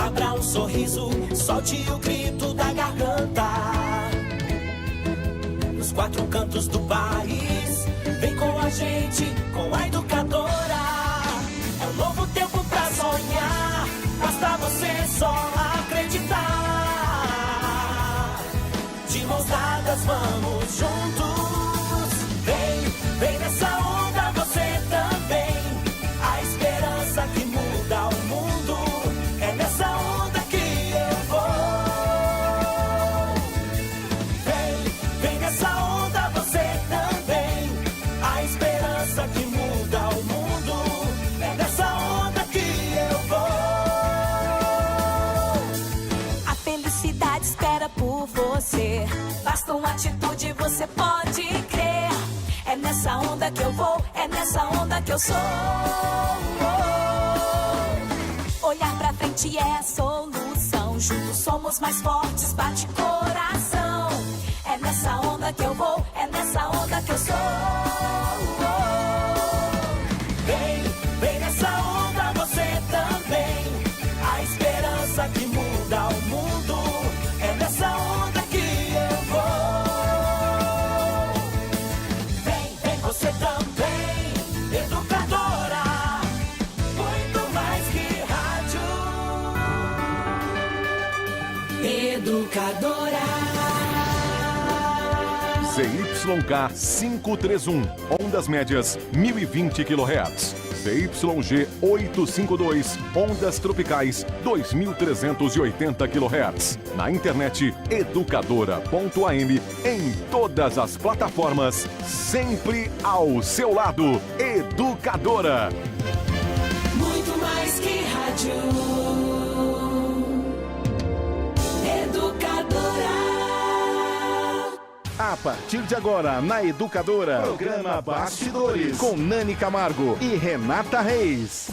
Abra um sorriso, solte o grito da garganta. Nos quatro cantos do país, vem com a gente, com a Educadora. É um novo tempo pra sonhar, basta você só acreditar. De mãos dadas vamos juntos, vem nessa onda você também. A esperança que muda o mundo, é nessa onda que eu vou. Vem nessa onda você também. A esperança que muda o mundo, é nessa onda que eu vou. A felicidade espera por você. Basta uma atitude, você pode crer. É nessa onda que eu vou, é nessa onda que eu sou. Olhar pra frente é a solução. Juntos somos mais fortes, bate coração. É nessa onda que eu vou, é nessa onda que eu sou. Vem nessa onda você também. A esperança que muda o mundo, é nessa onda que eu vou. Vem você também, Educadora. Muito mais que rádio. Educadora. ZYK 531, ondas médias 1020 kHz. ZYG 852, ondas tropicais 2380 kHz. Na internet educadora.am, em todas as plataformas, sempre ao seu lado. Educadora. Muito mais que rádio. Educadora. A partir de agora, na Educadora, programa Bastidores, com Nani Camargo e Renata Reis.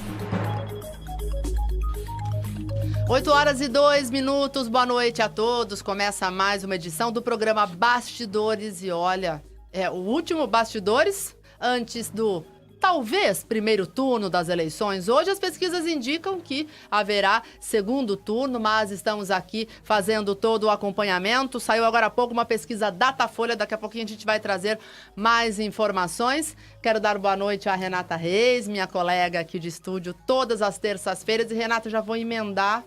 8h02, boa noite a todos. Começa mais uma edição do programa Bastidores. E olha, é o último Bastidores antes do talvez primeiro turno das eleições. Hoje as pesquisas indicam que haverá segundo turno, mas estamos aqui fazendo todo o acompanhamento. Saiu agora há pouco uma pesquisa Datafolha, daqui a pouquinho a gente vai trazer mais informações. Quero dar boa noite à Renata Reis, minha colega aqui de estúdio, todas as terças-feiras. E Renata, eu já vou emendar,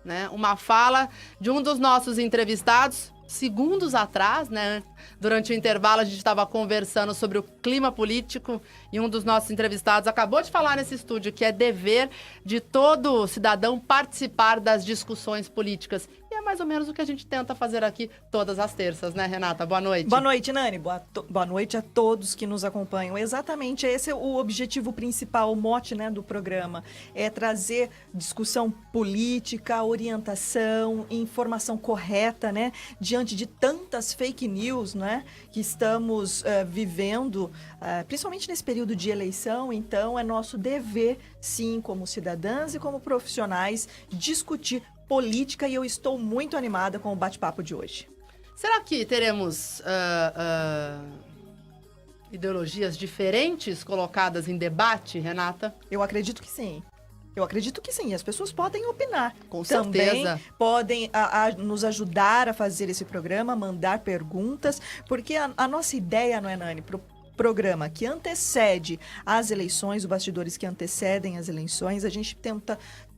né, uma fala de um dos nossos entrevistados. Segundos atrás, né, durante o intervalo, a gente estava conversando sobre o clima político e um dos nossos entrevistados acabou de falar nesse estúdio que é dever de todo cidadão participar das discussões políticas. E é mais ou menos o que a gente tenta fazer aqui todas as terças, né, Renata? Boa noite. Boa noite, Nani. Boa noite a todos que nos acompanham. Exatamente, esse é o objetivo principal, o mote, né, do programa. É trazer discussão política, orientação, informação correta, né, diante de tantas fake news, né, que estamos vivendo, principalmente nesse período de eleição. Então, é nosso dever, sim, como cidadãs e como profissionais, discutir política, e eu estou muito animada com o bate-papo de hoje. Será que teremos ideologias diferentes colocadas em debate, Renata? Eu acredito que sim. Eu acredito que sim, as pessoas podem opinar. Com Também certeza. podem nos ajudar a fazer esse programa, mandar perguntas, porque a nossa ideia, não é, Nani, pro programa que antecede as eleições, os bastidores que antecedem as eleições, a gente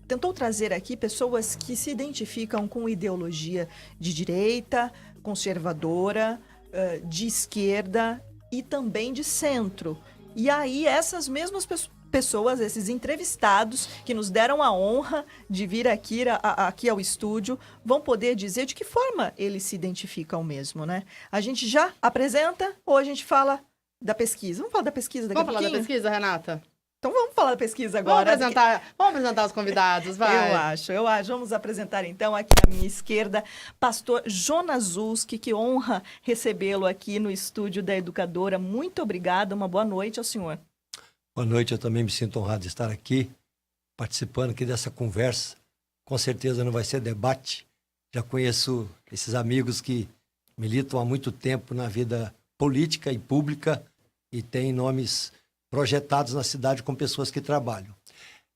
tentou trazer aqui pessoas que se identificam com ideologia de direita, conservadora, de esquerda e também de centro. E aí essas mesmas pessoas, esses entrevistados que nos deram a honra de vir aqui ao estúdio, vão poder dizer de que forma eles se identificam mesmo, né? A gente já apresenta ou a gente fala da pesquisa? Vamos falar da pesquisa daqui a pouquinho? Vamos falar da pesquisa, Renata? Então vamos falar da pesquisa agora. Vamos apresentar os convidados, vai. Eu acho. Vamos apresentar então aqui à minha esquerda, pastor Jonas Zulski, que honra recebê-lo aqui no estúdio da Educadora. Muito obrigada, uma boa noite ao senhor. Boa noite, eu também me sinto honrado de estar aqui, participando aqui dessa conversa. Com certeza não vai ser debate. Já conheço esses amigos que militam há muito tempo na vida política e pública e têm nomes projetados na cidade com pessoas que trabalham.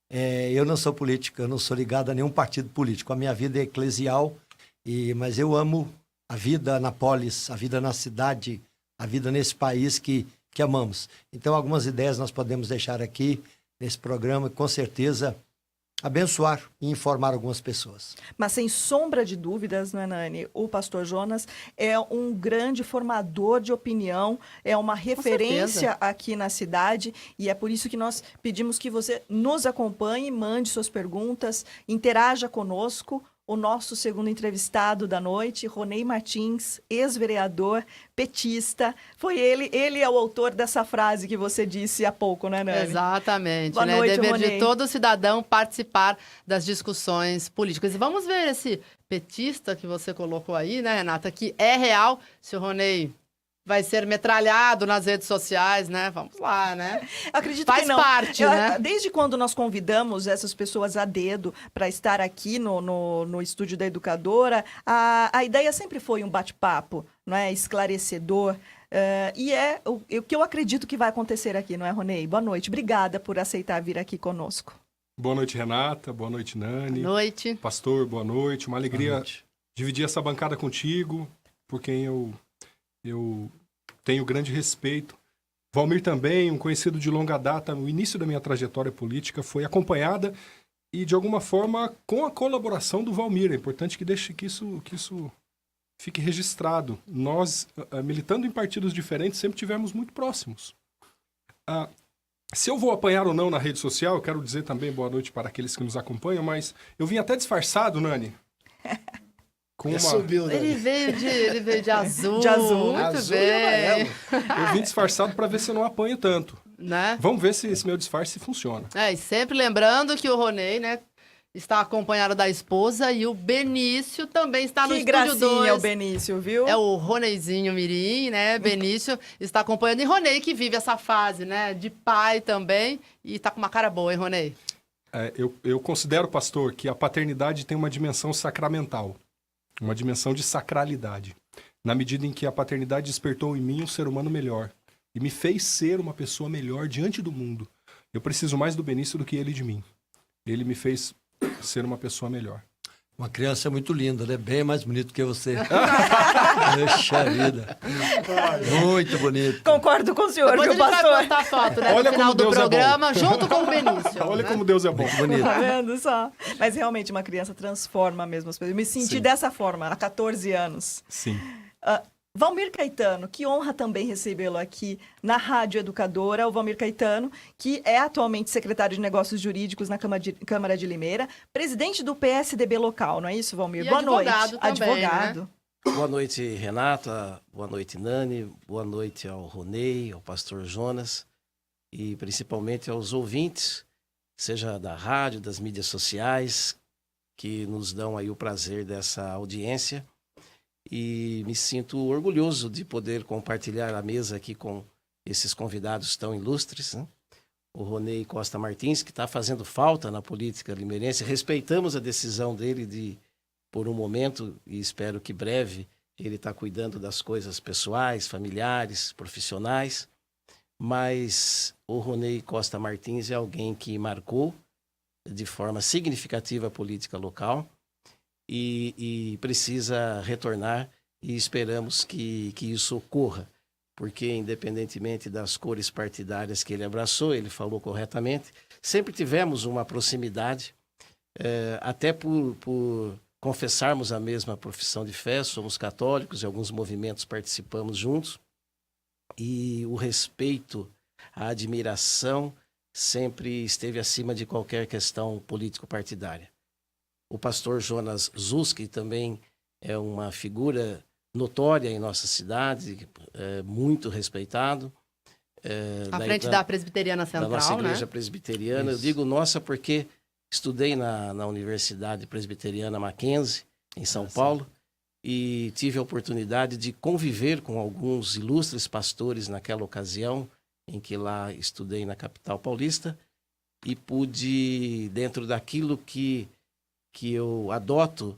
Eu não sou político, eu não sou ligado a nenhum partido político. A minha vida é eclesial, mas eu amo a vida na polis, a vida na cidade, a vida nesse país que amamos. Então, algumas ideias nós podemos deixar aqui nesse programa, com certeza abençoar e informar algumas pessoas. Mas sem sombra de dúvidas, não é, Nani? O pastor Jonas é um grande formador de opinião, é uma referência aqui na cidade, e é por isso que nós pedimos que você nos acompanhe, mande suas perguntas, interaja conosco. O nosso segundo entrevistado da noite, Ronei Martins, ex-vereador, petista. Foi ele é o autor dessa frase que você disse há pouco, né, Nani? Exatamente. Boa noite, Dever Ronei. de todo cidadão participar das discussões políticas. E vamos ver esse petista que você colocou aí, né, Renata, que é real. Se o Ronei vai ser metralhado nas redes sociais, né? Vamos lá, né? Acredito Faz que não. parte, né? Desde quando nós convidamos essas pessoas a dedo para estar aqui no estúdio da Educadora, a ideia sempre foi um bate-papo, não é? Esclarecedor. E é o que eu acredito que vai acontecer aqui, não é, Ronei? Boa noite. Obrigada por aceitar vir aqui conosco. Boa noite, Renata. Boa noite, Nani. Boa noite. Pastor, boa noite. Uma alegria dividir essa bancada contigo, por quem eu tenho grande respeito. Valmir também, um conhecido de longa data, no início da minha trajetória política, foi acompanhada e, de alguma forma, com a colaboração do Valmir. É importante que isso fique registrado. Nós, militando em partidos diferentes, sempre tivemos muito próximos. Se eu vou apanhar ou não na rede social, eu quero dizer também boa noite para aqueles que nos acompanham, mas eu vim até disfarçado, Nani. Com uma... Ele veio de azul. De azul. Muito Azul e bem. Eu vim disfarçado para ver se eu não apanho tanto. Né? Vamos ver se esse meu disfarce funciona. E sempre lembrando que o Ronei, né, está acompanhado da esposa e o Benício também está no Que Estúdio gracinha 2. o Benício, viu? É o Roneizinho Mirim, né? Benício está acompanhando. E Ronei que vive essa fase, né? De pai também. E está com uma cara boa, hein, Ronei? Eu considero, pastor, que a paternidade tem uma dimensão sacramental. Uma dimensão de sacralidade. Na medida em que a paternidade despertou em mim um ser humano melhor. E me fez ser uma pessoa melhor diante do mundo. Eu preciso mais do Benício do que ele de mim. Ele me fez ser uma pessoa melhor. Uma criança muito linda, né? Bem mais bonito que você. Puxa vida. Muito bonito. Concordo com o senhor, Depois viu, ele vai pastor? postar foto, né? Olha No final como do Deus é bom. programa, junto com o Benício. Olha né? como Deus é bom. Muito bonito. Tá vendo só? Mas realmente uma criança transforma mesmo as pessoas. Eu me senti Sim. dessa forma, há 14 anos. Sim. Valmir Caetano, que honra também recebê-lo aqui na Rádio Educadora. O Valmir Caetano, que é atualmente secretário de Negócios Jurídicos na Câmara de Limeira, presidente do PSDB local, não é isso, Valmir? E Boa noite. advogado também, Advogado. Boa noite, Renata. Boa noite, Nani. Boa noite ao Ronei, ao pastor Jonas e principalmente aos ouvintes, seja da rádio, das mídias sociais, que nos dão aí o prazer dessa audiência. E me sinto orgulhoso de poder compartilhar a mesa aqui com esses convidados tão ilustres, né? O Ronei Costa Martins, que está fazendo falta na política limeirense. Respeitamos a decisão dele de, por um momento, e espero que breve, ele está cuidando das coisas pessoais, familiares, profissionais. Mas o Ronei Costa Martins é alguém que marcou de forma significativa a política local. E precisa retornar e esperamos que isso ocorra, porque independentemente das cores partidárias que ele abraçou, ele falou corretamente, sempre tivemos uma proximidade, até por confessarmos a mesma profissão de fé, somos católicos, em alguns movimentos participamos juntos, e o respeito, a admiração sempre esteve acima de qualquer questão político-partidária. O pastor Jonas Zuski também é uma figura notória em nossa cidade, muito respeitado. À frente da Presbiteriana Central, da nossa igreja né? presbiteriana. Isso. Eu digo nossa porque estudei na Universidade Presbiteriana Mackenzie, em São Paulo, e tive a oportunidade de conviver com alguns ilustres pastores naquela ocasião, em que lá estudei na capital paulista, e pude, dentro daquilo que eu adoto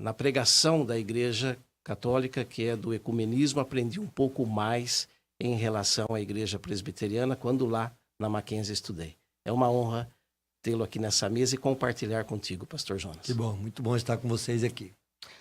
na pregação da Igreja Católica, que é do ecumenismo, aprendi um pouco mais em relação à Igreja Presbiteriana, quando lá na Mackenzie estudei. É uma honra tê-lo aqui nessa mesa e compartilhar contigo, pastor Jonas. Que bom, muito bom estar com vocês aqui.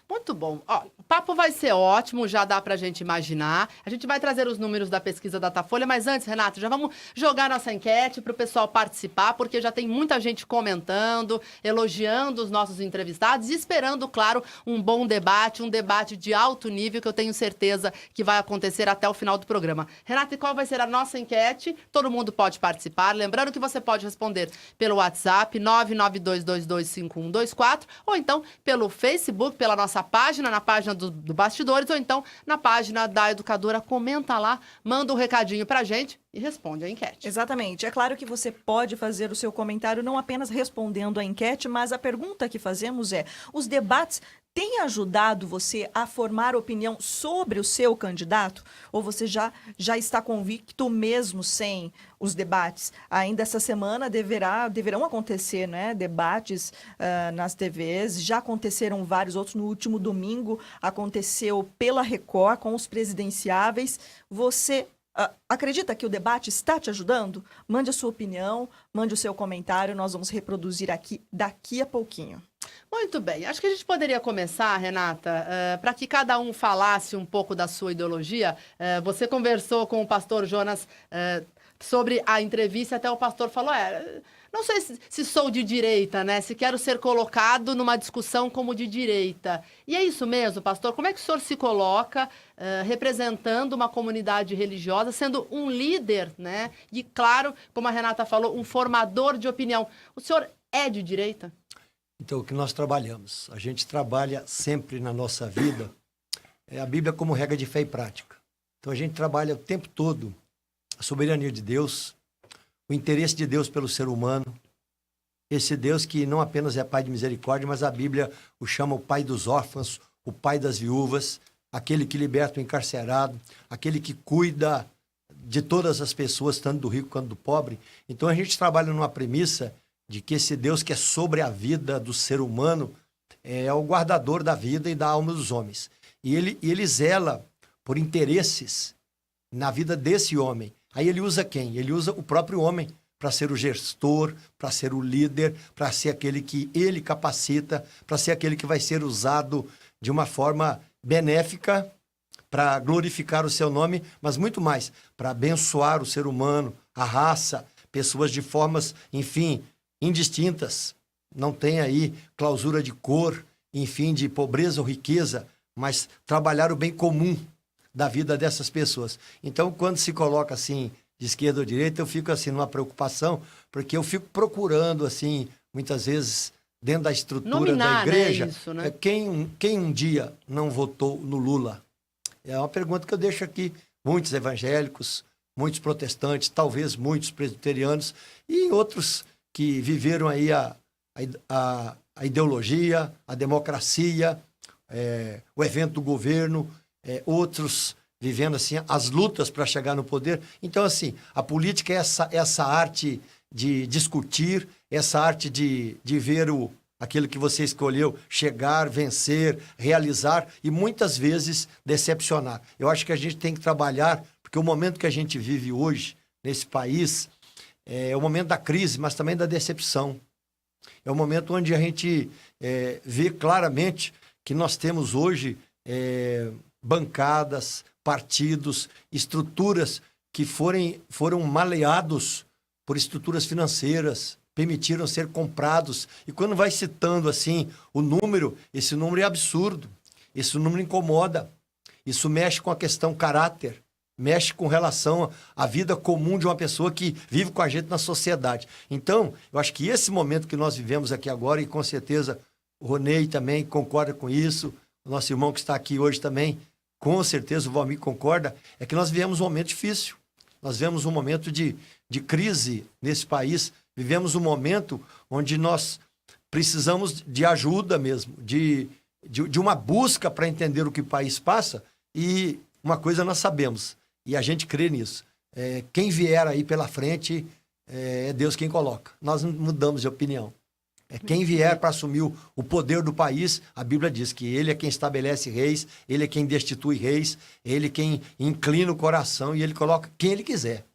Muito bom. Ó, o papo vai ser ótimo, já dá pra gente imaginar. A gente vai trazer os números da pesquisa Datafolha, mas antes, Renato, já vamos jogar nossa enquete pro pessoal participar, porque já tem muita gente comentando, elogiando os nossos entrevistados e esperando, claro, um bom debate, um debate de alto nível que eu tenho certeza que vai acontecer até o final do programa. Renato, e qual vai ser a nossa enquete? Todo mundo pode participar. Lembrando que você pode responder pelo WhatsApp 992225124 ou então pelo Facebook, pela nossa página, na página do Bastidores, ou então na página da Educadora. Comenta lá, manda um recadinho pra gente e responde a enquete. Exatamente. É claro que você pode fazer o seu comentário não apenas respondendo a enquete, mas a pergunta que fazemos é: os debates têm ajudado você a formar opinião sobre o seu candidato? Ou você já está convicto mesmo sem os debates? Ainda essa semana deverão acontecer, né, debates nas TVs. Já aconteceram vários outros. No último domingo aconteceu pela Record com os presidenciáveis. Você acredita que o debate está te ajudando? Mande a sua opinião, mande o seu comentário. Nós vamos reproduzir aqui daqui a pouquinho. Muito bem. Acho que a gente poderia começar, Renata, para que cada um falasse um pouco da sua ideologia. Você conversou com o pastor Jonas sobre a entrevista, até o pastor falou, não sei se sou de direita, né? Se quero ser colocado numa discussão como de direita. E é isso mesmo, pastor? Como é que o senhor se coloca representando uma comunidade religiosa, sendo um líder, né? E, claro, como a Renata falou, um formador de opinião. O senhor é de direita? Então, o que nós trabalhamos? A gente trabalha sempre na nossa vida a Bíblia como regra de fé e prática. Então, a gente trabalha o tempo todo a soberania de Deus, o interesse de Deus pelo ser humano, esse Deus que não apenas é Pai de misericórdia, mas a Bíblia o chama o Pai dos órfãos, o Pai das viúvas, aquele que liberta o encarcerado, aquele que cuida de todas as pessoas, tanto do rico quanto do pobre. Então, a gente trabalha numa premissa de que esse Deus que é sobre a vida do ser humano é o guardador da vida e da alma dos homens. E ele zela por interesses na vida desse homem. Aí ele usa quem? Ele usa o próprio homem para ser o gestor, para ser o líder, para ser aquele que ele capacita, para ser aquele que vai ser usado de uma forma benéfica para glorificar o seu nome, mas muito mais, para abençoar o ser humano, a raça, pessoas de formas, enfim, indistintas, não tem aí clausura de cor, enfim, de pobreza ou riqueza, mas trabalhar o bem comum da vida dessas pessoas. Então, quando se coloca assim, de esquerda ou direita, eu fico assim numa preocupação, porque eu fico procurando assim, muitas vezes, dentro da estrutura da igreja, né? Isso, né? Quem um dia não votou no Lula? É uma pergunta que eu deixo aqui. Muitos evangélicos, muitos protestantes, talvez muitos presbiterianos e outros que viveram aí a ideologia, a democracia, o evento do governo, outros vivendo assim as lutas para chegar no poder. Então, assim, a política é essa arte de discutir, essa arte de ver aquilo que você escolheu, chegar, vencer, realizar e muitas vezes decepcionar. Eu acho que a gente tem que trabalhar, porque o momento que a gente vive hoje nesse país é o momento da crise, mas também da decepção. É o momento onde a gente vê claramente que nós temos hoje bancadas, partidos, estruturas que foram maleados por estruturas financeiras, permitiram ser comprados. E quando vai citando assim o número, esse número é absurdo, esse número incomoda, isso mexe com a questão caráter, mexe com relação à vida comum de uma pessoa que vive com a gente na sociedade. Então, eu acho que esse momento que nós vivemos aqui agora, e com certeza o Ronei também concorda com isso, o nosso irmão que está aqui hoje também, com certeza o Valmir concorda, é que nós vivemos um momento difícil. Nós vivemos um momento de crise nesse país, vivemos um momento onde nós precisamos de ajuda mesmo, de uma busca para entender o que o país passa, e uma coisa nós sabemos, e a gente crê nisso, quem vier aí pela frente é Deus quem coloca. Nós não mudamos de opinião. Quem vier para assumir o poder do país, a Bíblia diz que ele é quem estabelece reis, ele é quem destitui reis, ele é quem inclina o coração e ele coloca quem ele quiser.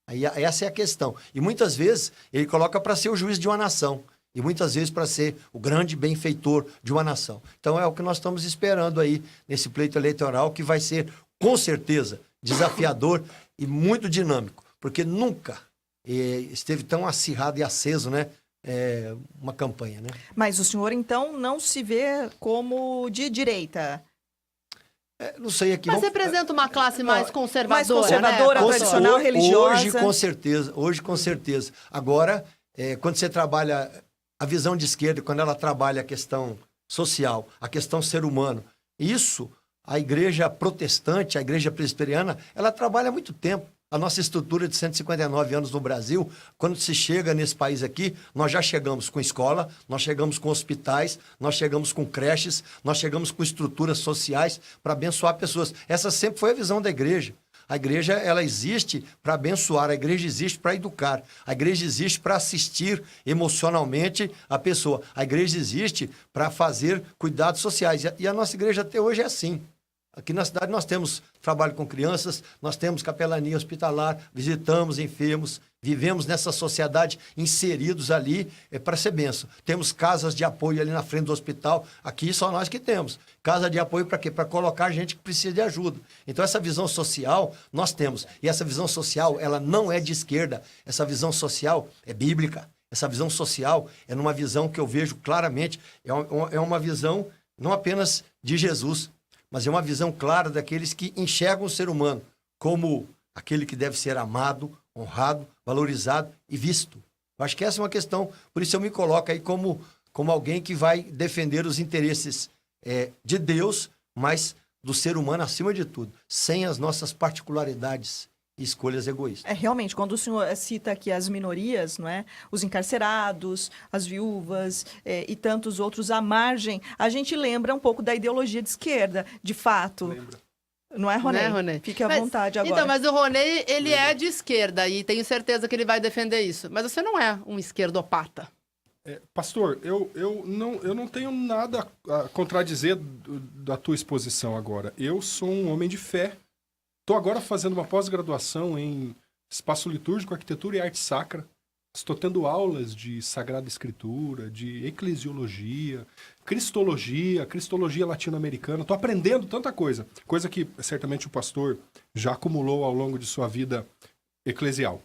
Aí essa é a questão. E muitas vezes ele coloca para ser o juiz de uma nação. E muitas vezes para ser o grande benfeitor de uma nação. Então é o que nós estamos esperando aí nesse pleito eleitoral, que vai ser, com certeza, desafiador e muito dinâmico. Porque nunca esteve tão acirrado e aceso, né? Uma campanha, né? Mas o senhor, então, não se vê como de direita? Não sei aqui. Mas representa uma classe mais conservadora, mais conservadora, né? tradicional, religiosa. Hoje, com certeza. Agora, quando você trabalha a visão de esquerda, quando ela trabalha a questão social, a questão ser humano, isso, a igreja protestante, a igreja presbiteriana, ela trabalha há muito tempo. A nossa estrutura de 159 anos no Brasil, quando se chega nesse país aqui, nós já chegamos com escola, nós chegamos com hospitais, nós chegamos com creches, nós chegamos com estruturas sociais para abençoar pessoas. Essa sempre foi a visão da igreja. A igreja, ela existe para abençoar, a igreja existe para educar, a igreja existe para assistir emocionalmente a pessoa, a igreja existe para fazer cuidados sociais. E a nossa igreja até hoje é assim. Aqui na cidade nós temos trabalho com crianças, nós temos capelania hospitalar, visitamos enfermos, vivemos nessa sociedade inseridos ali para ser bênção. Temos casas de apoio ali na frente do hospital, aqui só nós que temos. Casa de apoio para quê? Para colocar gente que precisa de ajuda. Então essa visão social nós temos. E essa visão social, ela não é de esquerda. Essa visão social é bíblica. Essa visão social é numa visão que eu vejo claramente, é uma visão não apenas de Jesus, mas é uma visão clara daqueles que enxergam o ser humano como aquele que deve ser amado, honrado, valorizado e visto. Eu acho que essa é uma questão, por isso eu me coloco aí como alguém que vai defender os interesses de Deus, mas do ser humano acima de tudo, sem as nossas particularidades e escolhas egoístas. Realmente, quando o senhor cita aqui as minorias, não é? Os encarcerados, as viúvas e tantos outros à margem, a gente lembra um pouco da ideologia de esquerda, de fato. Lembra. Não é, Ronei? Né, Ronei? Fique à vontade agora. Então, mas o Ronei, ele é de esquerda e tenho certeza que ele vai defender isso. Mas você não é um esquerdopata. Pastor, eu não tenho nada a contradizer da tua exposição agora. Eu sou um homem de fé. Estou agora fazendo uma pós-graduação em espaço litúrgico, arquitetura e arte sacra. Estou tendo aulas de Sagrada Escritura, de eclesiologia, cristologia latino-americana. Estou aprendendo tanta coisa. Coisa que certamente o pastor já acumulou ao longo de sua vida eclesial.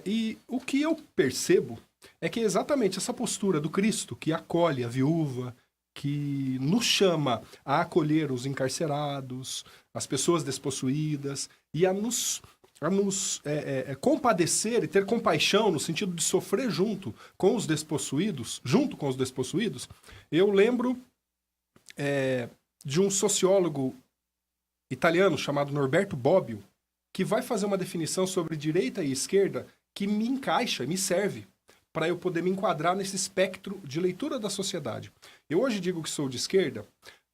E o que eu percebo é que é exatamente essa postura do Cristo que acolhe a viúva, que nos chama a acolher os encarcerados, as pessoas despossuídas e a nos compadecer e ter compaixão no sentido de sofrer junto com os despossuídos, eu lembro de um sociólogo italiano chamado Norberto Bobbio, que vai fazer uma definição sobre direita e esquerda que me encaixa, me serve para eu poder me enquadrar nesse espectro de leitura da sociedade. Eu hoje digo que sou de esquerda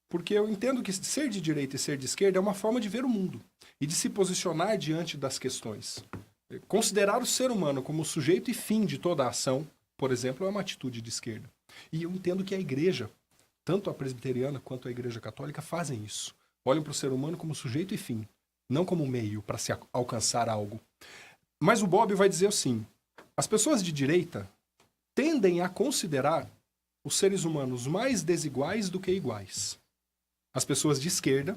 porque eu entendo que ser de direita e ser de esquerda é uma forma de ver o mundo e de se posicionar diante das questões. Considerar o ser humano como sujeito e fim de toda a ação, por exemplo, é uma atitude de esquerda. E eu entendo que a igreja, tanto a presbiteriana quanto a igreja católica, fazem isso. Olham para o ser humano como sujeito e fim, não como meio para se alcançar algo. Mas o Bob vai dizer assim: as pessoas de direita tendem a considerar os seres humanos mais desiguais do que iguais. As pessoas de esquerda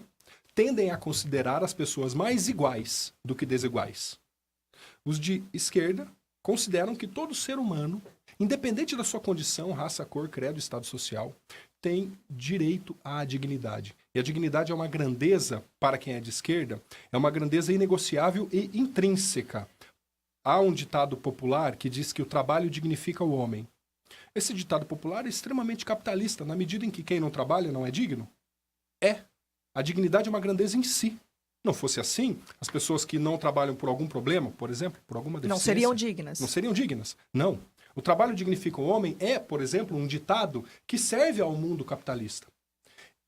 tendem a considerar as pessoas mais iguais do que desiguais. Os de esquerda consideram que todo ser humano, independente da sua condição, raça, cor, credo, estado social, tem direito à dignidade. E a dignidade é uma grandeza, para quem é de esquerda, é uma grandeza inegociável e intrínseca. Há um ditado popular que diz que o trabalho dignifica o homem. Esse ditado popular é extremamente capitalista, na medida em que quem não trabalha não é digno. A dignidade é uma grandeza em si. Não fosse assim, as pessoas que não trabalham por algum problema, por exemplo, por alguma deficiência... Não seriam dignas. Não seriam dignas, não. O trabalho dignifica o homem é, por exemplo, um ditado que serve ao mundo capitalista.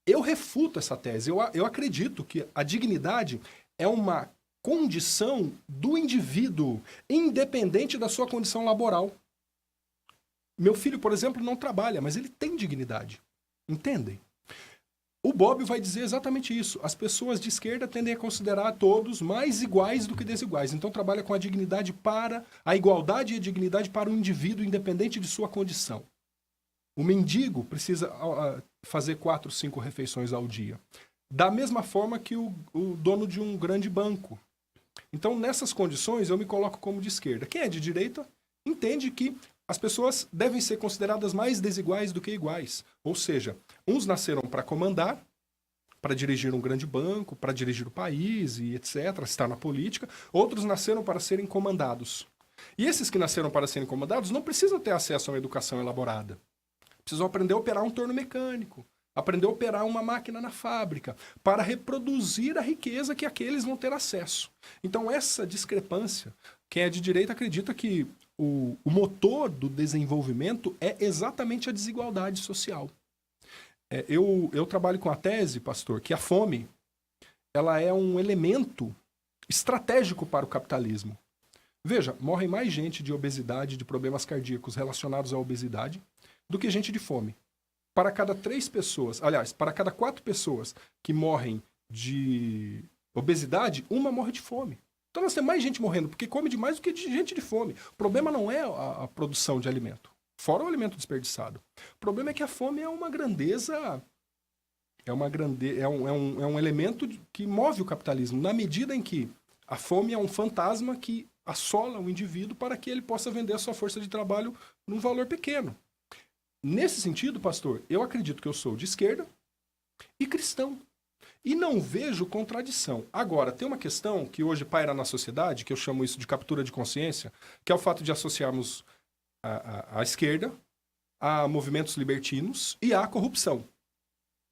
Eu refuto essa tese. Eu acredito que a dignidade é uma condição do indivíduo, independente da sua condição laboral. Meu filho, por exemplo, não trabalha, mas ele tem dignidade. Entendem? O Bobbio vai dizer exatamente isso. As pessoas de esquerda tendem a considerar todos mais iguais do que desiguais. Então trabalha com a dignidade para a igualdade e a dignidade para o indivíduo, independente de sua condição. O mendigo precisa fazer 4, 5 refeições ao dia. Da mesma forma que o dono de um grande banco. Então, nessas condições, eu me coloco como de esquerda. Quem é de direita entende que as pessoas devem ser consideradas mais desiguais do que iguais. Ou seja, uns nasceram para comandar, para dirigir um grande banco, para dirigir o país e etc., estar na política. Outros nasceram para serem comandados. E esses que nasceram para serem comandados não precisam ter acesso a uma educação elaborada. Precisam aprender a operar um torno mecânico, aprender a operar uma máquina na fábrica, para reproduzir a riqueza que aqueles vão ter acesso. Então, essa discrepância, quem é de direita acredita que o motor do desenvolvimento é exatamente a desigualdade social. Eu trabalho com a tese, pastor, que a fome ela é um elemento estratégico para o capitalismo. Veja, morrem mais gente de obesidade, de problemas cardíacos relacionados à obesidade, do que gente de fome. Para cada 3 pessoas, aliás, para cada 4 pessoas que morrem de obesidade, uma morre de fome. Então nós temos mais gente morrendo porque come demais do que gente de fome. O problema não é a produção de alimento, fora o alimento desperdiçado. O problema é que a fome é uma grandeza, é um elemento que move o capitalismo, na medida em que a fome é um fantasma que assola o indivíduo para que ele possa vender a sua força de trabalho num valor pequeno. Nesse sentido, pastor, eu acredito que eu sou de esquerda e cristão. E não vejo contradição. Agora, tem uma questão que hoje paira na sociedade, que eu chamo isso de captura de consciência, que é o fato de associarmos a esquerda a movimentos libertinos e à corrupção.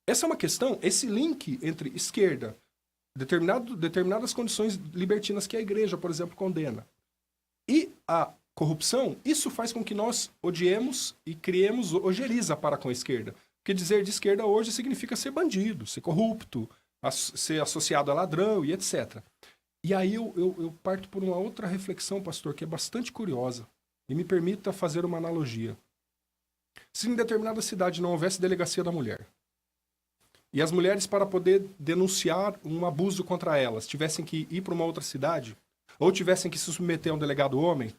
Essa é uma questão, esse link entre esquerda, determinadas condições libertinas que a igreja, por exemplo, condena, e a corrupção, isso faz com que nós odiemos e criemos ojeriza para com a esquerda. Porque dizer de esquerda hoje significa ser bandido, ser corrupto, ser associado a ladrão e etc. E aí eu parto por uma outra reflexão, pastor, que é bastante curiosa. E me permita fazer uma analogia. Se em determinada cidade não houvesse delegacia da mulher, e as mulheres, para poder denunciar um abuso contra elas, tivessem que ir para uma outra cidade, ou tivessem que se submeter a um delegado homem,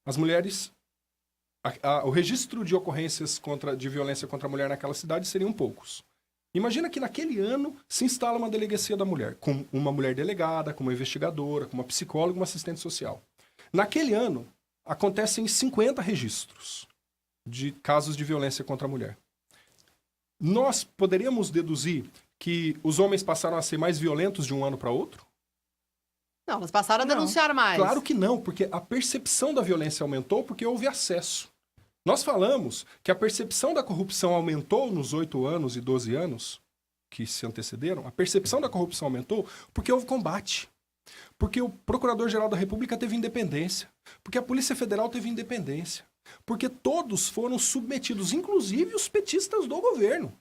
as mulheres, o registro de ocorrências de violência contra a mulher naquela cidade seriam poucos. Imagina que naquele ano se instala uma delegacia da mulher, com uma mulher delegada, com uma investigadora, com uma psicóloga, uma assistente social. Naquele ano, acontecem 50 registros de casos de violência contra a mulher. Nós poderíamos deduzir que os homens passaram a ser mais violentos de um ano para outro? Não, elas passaram a denunciar mais. Claro que não, porque a percepção da violência aumentou porque houve acesso. Nós falamos que a percepção da corrupção aumentou nos 8 anos e 12 anos que se antecederam. A percepção da corrupção aumentou porque houve combate. Porque o Procurador-Geral da República teve independência. Porque a Polícia Federal teve independência. Porque todos foram submetidos, inclusive os petistas do governo.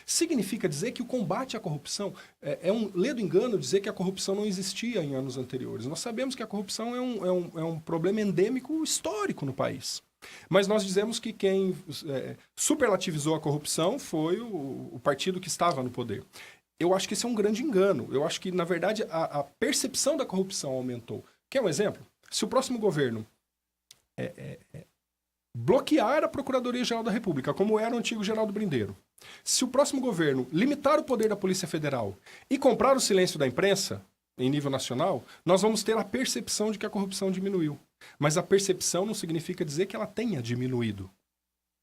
Significa dizer que o combate à corrupção é um ledo engano dizer que a corrupção não existia em anos anteriores. Nós sabemos que a corrupção é um problema endêmico histórico no país. Mas nós dizemos que quem superlativizou a corrupção foi o partido que estava no poder. Eu acho que esse é um grande engano. Eu acho que, na verdade, a percepção da corrupção aumentou. Quer um exemplo? Se o próximo governo bloquear a Procuradoria-Geral da República, como era o antigo Geraldo Brindeiro, se o próximo governo limitar o poder da Polícia Federal e comprar o silêncio da imprensa em nível nacional, nós vamos ter a percepção de que a corrupção diminuiu. Mas a percepção não significa dizer que ela tenha diminuído.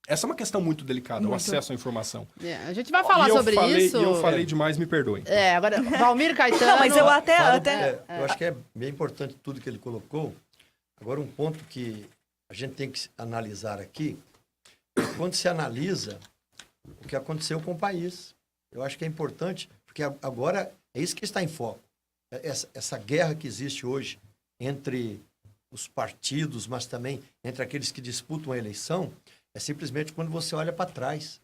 Essa é uma questão muito delicada, o acesso à informação. A gente vai falar sobre isso. E eu falei demais, me perdoem. Agora, Valmir Caetano... Não, mas eu até... Eu acho que é bem importante tudo que ele colocou. Agora, um ponto que a gente tem que analisar aqui, quando se analisa o que aconteceu com o país. Eu acho que é importante, porque agora é isso que está em foco. Essa guerra que existe hoje entre os partidos, mas também entre aqueles que disputam a eleição, é simplesmente quando você olha para trás.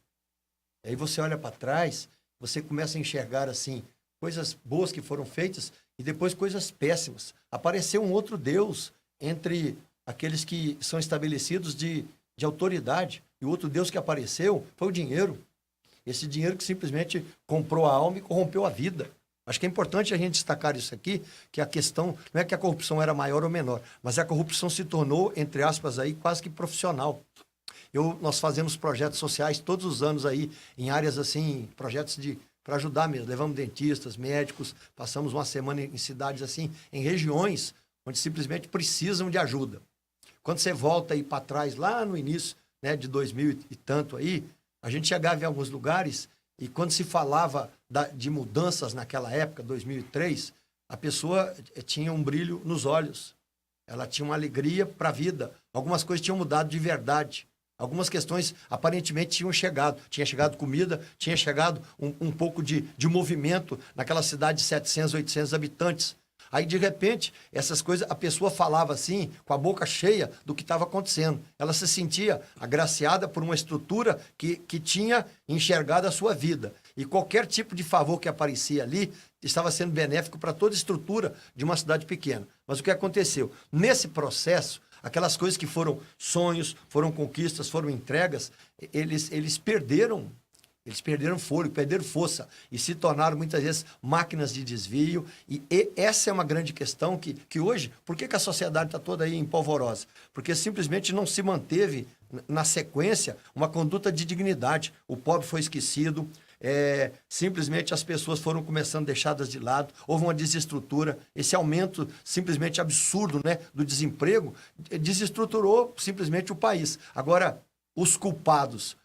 Aí você olha para trás, você começa a enxergar assim coisas boas que foram feitas e depois coisas péssimas. Apareceu um outro Deus entre aqueles que são estabelecidos de autoridade. E o outro Deus que apareceu foi o dinheiro. Esse dinheiro que simplesmente comprou a alma e corrompeu a vida. Acho que é importante a gente destacar isso aqui, que a questão não é que a corrupção era maior ou menor, mas a corrupção se tornou, entre aspas, aí, quase que profissional. Nós fazemos projetos sociais todos os anos aí, em áreas assim, projetos para ajudar mesmo. Levamos dentistas, médicos, passamos uma semana em cidades assim, em regiões onde simplesmente precisam de ajuda. Quando você volta aí para trás, lá no início, né, de 2000 e tanto aí, a gente chegava em alguns lugares e quando se falava de mudanças naquela época, 2003, a pessoa tinha um brilho nos olhos. Ela tinha uma alegria para a vida. Algumas coisas tinham mudado de verdade. Algumas questões aparentemente tinham chegado. Tinha chegado comida, tinha chegado um pouco de movimento naquela cidade de 700, 800 habitantes. Aí, de repente, essas coisas, a pessoa falava assim, com a boca cheia do que estava acontecendo. Ela se sentia agraciada por uma estrutura que tinha enxergado a sua vida. E qualquer tipo de favor que aparecia ali estava sendo benéfico para toda a estrutura de uma cidade pequena. Mas o que aconteceu? Nesse processo, aquelas coisas que foram sonhos, foram conquistas, foram entregas, eles perderam fôlego, perderam força e se tornaram muitas vezes máquinas de desvio. E essa é uma grande questão que hoje, por que a sociedade está toda aí empolvorosa? Porque simplesmente não se manteve na sequência uma conduta de dignidade. O pobre foi esquecido, simplesmente as pessoas foram começando deixadas de lado, houve uma desestrutura, esse aumento simplesmente absurdo, né, do desemprego desestruturou simplesmente o país. Agora, os culpados,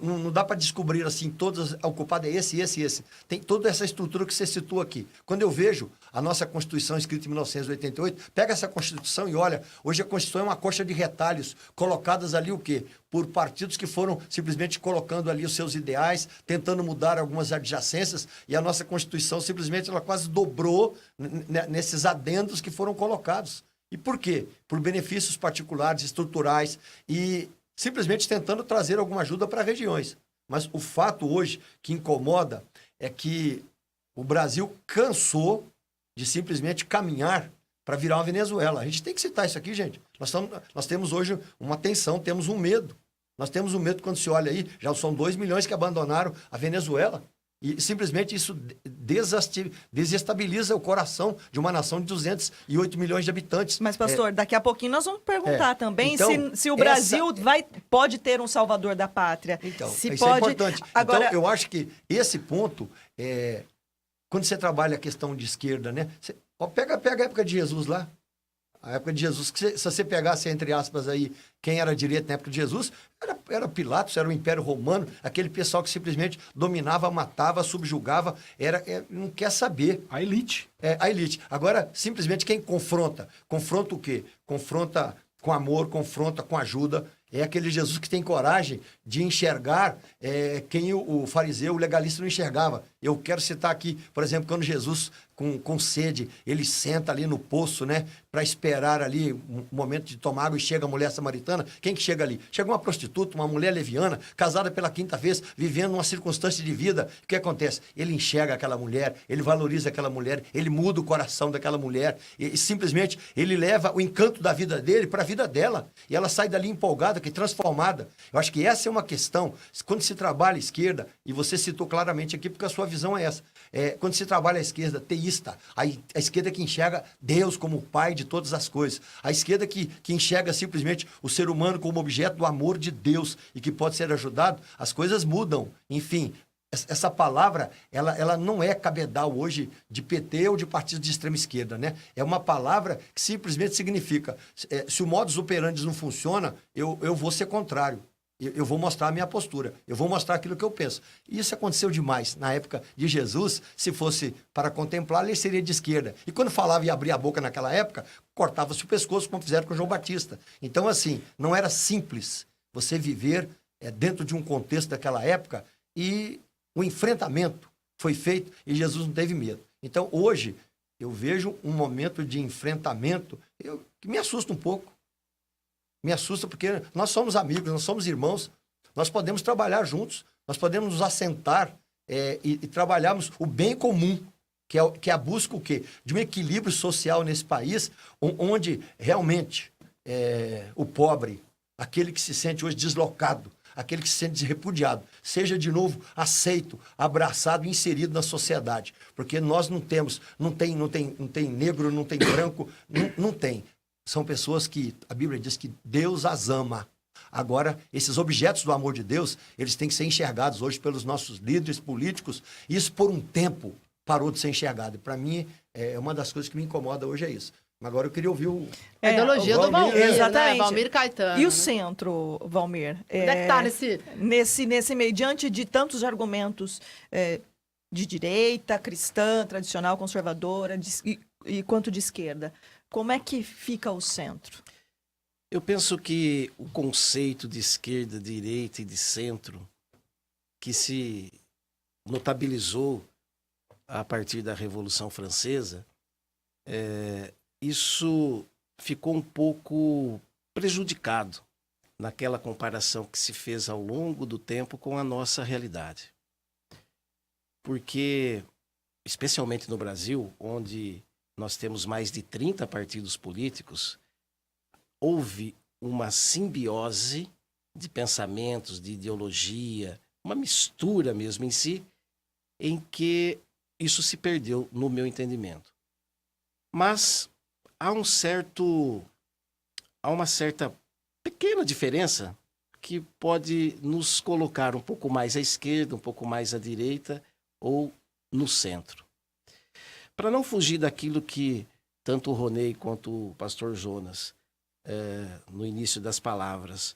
não dá para descobrir assim, o culpado é esse. Tem toda essa estrutura que você citou aqui. Quando eu vejo a nossa Constituição escrita em 1988, pega essa Constituição e olha, hoje a Constituição é uma coxa de retalhos, colocadas ali o quê? Por partidos que foram simplesmente colocando ali os seus ideais, tentando mudar algumas adjacências, e a nossa Constituição simplesmente ela quase dobrou nesses adendos que foram colocados. E por quê? Por benefícios particulares, estruturais e simplesmente tentando trazer alguma ajuda para regiões. Mas o fato hoje que incomoda é que o Brasil cansou de simplesmente caminhar para virar uma Venezuela. A gente tem que citar isso aqui, gente. Nós temos hoje uma tensão, temos um medo. Nós temos um medo quando se olha aí, já são 2 milhões que abandonaram a Venezuela. E simplesmente isso desestabiliza o coração de uma nação de 208 milhões de habitantes. Mas, pastor, daqui a pouquinho nós vamos perguntar também então, se o Brasil pode ter um salvador da pátria. Então, se isso pode... é importante. Agora... Então, eu acho que esse ponto, quando você trabalha a questão de esquerda, né? Pega a época de Jesus lá. A época de Jesus, se você pegasse, entre aspas, aí, quem era direito na época de Jesus, era Pilatos, era o Império Romano, aquele pessoal que simplesmente dominava, matava, subjugava, não quer saber. A elite. A elite. Agora, simplesmente quem confronta o quê? Confronta com amor, confronta com ajuda. É aquele Jesus que tem coragem de enxergar quem o fariseu, o legalista, não enxergava. Eu quero citar aqui, por exemplo, quando Jesus, com sede, ele senta ali no poço, né, para esperar ali um momento de tomar água e chega a mulher samaritana. Quem que chega ali? Chega uma prostituta, uma mulher leviana, casada pela 5ª vez, vivendo uma circunstância de vida. O que acontece? Ele enxerga aquela mulher, ele valoriza aquela mulher, ele muda o coração daquela mulher e simplesmente ele leva o encanto da vida dele para a vida dela. E ela sai dali empolgada, que transformada. Eu acho que essa é uma questão, quando se trabalha a esquerda, e você citou claramente aqui, porque a sua visão é essa, quando se trabalha a esquerda teísta, a esquerda que enxerga Deus como o pai de todas as coisas, a esquerda que enxerga simplesmente o ser humano como objeto do amor de Deus e que pode ser ajudado, as coisas mudam. Enfim, essa palavra, ela não é cabedal hoje de PT ou de partido de extrema esquerda, né? É uma palavra que simplesmente significa, se o modus operandi não funciona, eu vou ser contrário. Eu vou mostrar a minha postura, eu vou mostrar aquilo que eu penso. E isso aconteceu demais. Na época de Jesus, se fosse para contemplar, ele seria de esquerda. E quando falava e abria a boca naquela época, cortava-se o pescoço, como fizeram com João Batista. Então, assim, não era simples você viver dentro de um contexto daquela época e o enfrentamento foi feito e Jesus não teve medo. Então, hoje, eu vejo um momento de enfrentamento que me assusta um pouco. Me assusta porque nós somos amigos, nós somos irmãos, nós podemos trabalhar juntos, nós podemos nos assentar e trabalharmos o bem comum, que é a busca o quê? De um equilíbrio social nesse país, onde realmente o pobre, aquele que se sente hoje deslocado, aquele que se sente repudiado, seja de novo aceito, abraçado, inserido na sociedade. Porque nós não tem negro, não tem branco, não tem. São pessoas que a Bíblia diz que Deus as ama. Agora, esses objetos do amor de Deus, eles têm que ser enxergados hoje pelos nossos líderes políticos. Isso, por um tempo, parou de ser enxergado. E, para mim, uma das coisas que me incomoda hoje é isso. Agora, eu queria ouvir a ideologia do Valmir, exatamente. né? Valmir Caetano. E o né? centro, Valmir? Onde é que tá nesse meio, diante de tantos argumentos de direita, cristã, tradicional, conservadora, e quanto de esquerda, como é que fica o centro? Eu penso que o conceito de esquerda, direita e de centro, que se notabilizou a partir da Revolução Francesa, isso ficou um pouco prejudicado naquela comparação que se fez ao longo do tempo com a nossa realidade. Porque, especialmente no Brasil, onde nós temos mais de 30 partidos políticos, houve uma simbiose de pensamentos, de ideologia, uma mistura mesmo em si, em que isso se perdeu no meu entendimento. Mas há uma certa pequena diferença que pode nos colocar um pouco mais à esquerda, um pouco mais à direita ou no centro. Para não fugir daquilo que tanto o Ronei quanto o pastor Jonas, no início das palavras,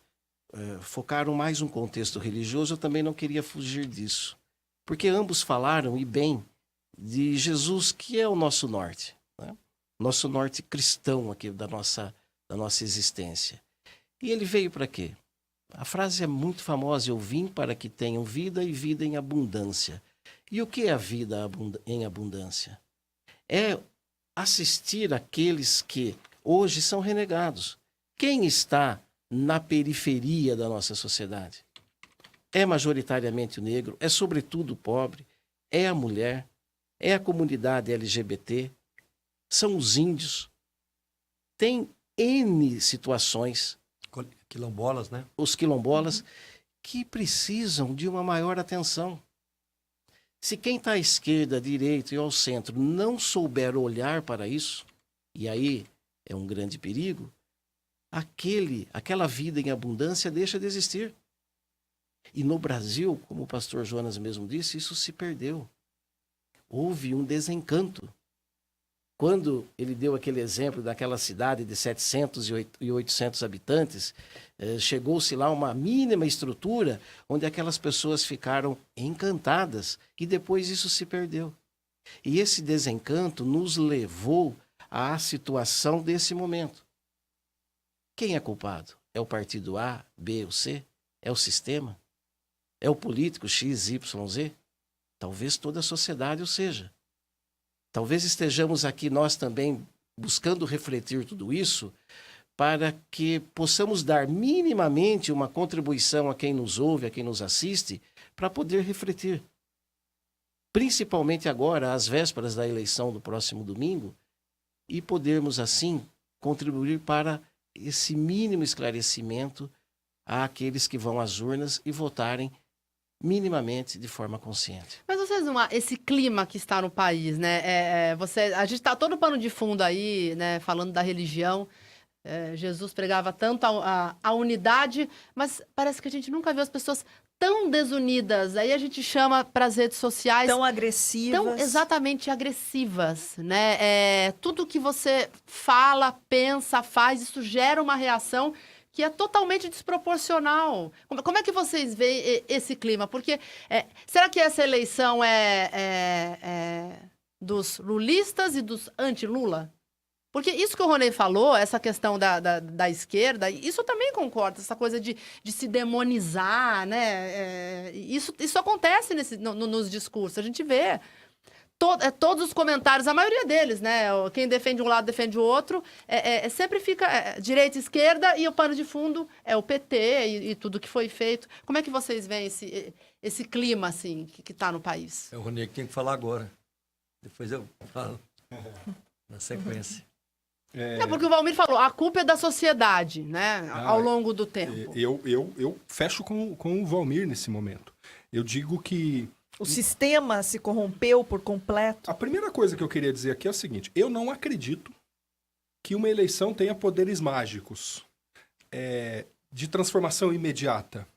focaram mais um contexto religioso, eu também não queria fugir disso. Porque ambos falaram, e bem, de Jesus, que é o nosso norte, né? Nosso norte cristão aqui da nossa existência. E ele veio para quê? A frase é muito famosa: eu vim para que tenham vida e vida em abundância. E o que é a vida em abundância? É assistir aqueles que hoje são renegados. Quem está na periferia da nossa sociedade? É majoritariamente o negro, é sobretudo o pobre, é a mulher, é a comunidade LGBT, são os índios. Tem N situações. Quilombolas, né? Os quilombolas, que precisam de uma maior atenção. Se quem está à esquerda, à direita e ao centro não souber olhar para isso, e aí é um grande perigo, aquela vida em abundância deixa de existir. E no Brasil, como o pastor Jonas mesmo disse, isso se perdeu. Houve um desencanto. Quando ele deu aquele exemplo daquela cidade de 700 e 800 habitantes, chegou-se lá uma mínima estrutura onde aquelas pessoas ficaram encantadas e depois isso se perdeu. E esse desencanto nos levou à situação desse momento. Quem é culpado? É o partido A, B ou C? É o sistema? É o político X, Y, Z? Talvez toda a sociedade o seja. Talvez estejamos aqui nós também buscando refletir tudo isso para que possamos dar minimamente uma contribuição a quem nos ouve, a quem nos assiste, para poder refletir. Principalmente agora, às vésperas da eleição do próximo domingo, e podermos assim contribuir para esse mínimo esclarecimento àqueles que vão às urnas e votarem minimamente de forma consciente. Mas vocês não, esse clima que está no país, né? A gente está todo pano de fundo aí, né? Falando da religião. Jesus pregava tanto a unidade, mas parece que a gente nunca viu as pessoas tão desunidas. Aí a gente chama para as redes sociais... Tão agressivas. Tão exatamente agressivas, né? Tudo que você fala, pensa, faz, isso gera uma reação que é totalmente desproporcional. Como é que vocês veem esse clima? Porque será que essa eleição é dos lulistas e dos anti-Lula? Porque isso que o Ronei falou, essa questão da esquerda, isso eu também concordo, essa coisa de se demonizar, né? Isso acontece nos discursos, a gente vê. Todos os comentários, a maioria deles, né? Quem defende um lado, defende o outro. Sempre fica direita e esquerda e o pano de fundo é o PT e tudo que foi feito. Como é que vocês veem esse clima, assim, que está no país? É o Ronei que tem que falar agora. Depois eu falo na sequência. É porque o Valmir falou, a culpa é da sociedade, né? Ao longo do tempo. Eu fecho com o Valmir nesse momento. Eu digo que... O sistema se corrompeu por completo. A primeira coisa que eu queria dizer aqui é o seguinte: eu não acredito que uma eleição tenha poderes mágicos de transformação imediata.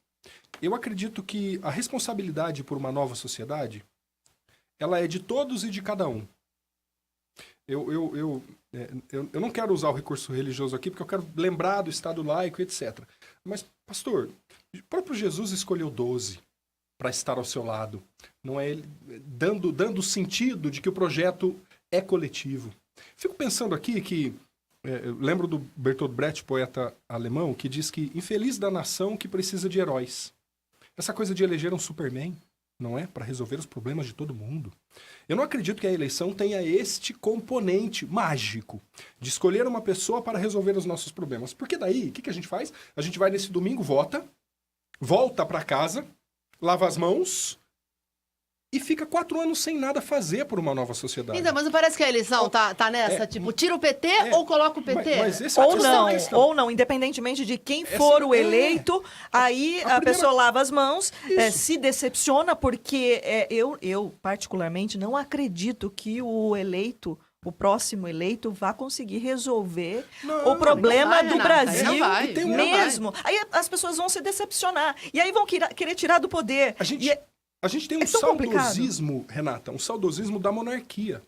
Eu acredito que a responsabilidade por uma nova sociedade, ela é de todos e de cada um. Eu não quero usar o recurso religioso aqui, porque eu quero lembrar do Estado laico, etc. Mas, pastor, o próprio Jesus escolheu 12 para estar ao seu lado. Não é ele dando o sentido de que o projeto é coletivo. Fico pensando aqui que... eu lembro do Bertolt Brecht, poeta alemão, que diz que infeliz da nação que precisa de heróis. Essa coisa de eleger um Superman, não é? Para resolver os problemas de todo mundo. Eu não acredito que a eleição tenha este componente mágico de escolher uma pessoa para resolver os nossos problemas. Porque daí, o que a gente faz? A gente vai nesse domingo, volta para casa, lava as mãos e fica 4 anos sem nada fazer por uma nova sociedade. Então, mas não parece que a eleição tá nessa? Tipo, tira o PT ou coloca o PT? Mas esse Ou não, independentemente de quem for o eleito, aí a pessoa lava as mãos, se decepciona, porque eu, particularmente, não acredito que o próximo eleito vá conseguir resolver o problema do Brasil mesmo. Aí as pessoas vão se decepcionar. E aí vão querer tirar do poder. A gente tem um saudosismo, Renata, um saudosismo da monarquia.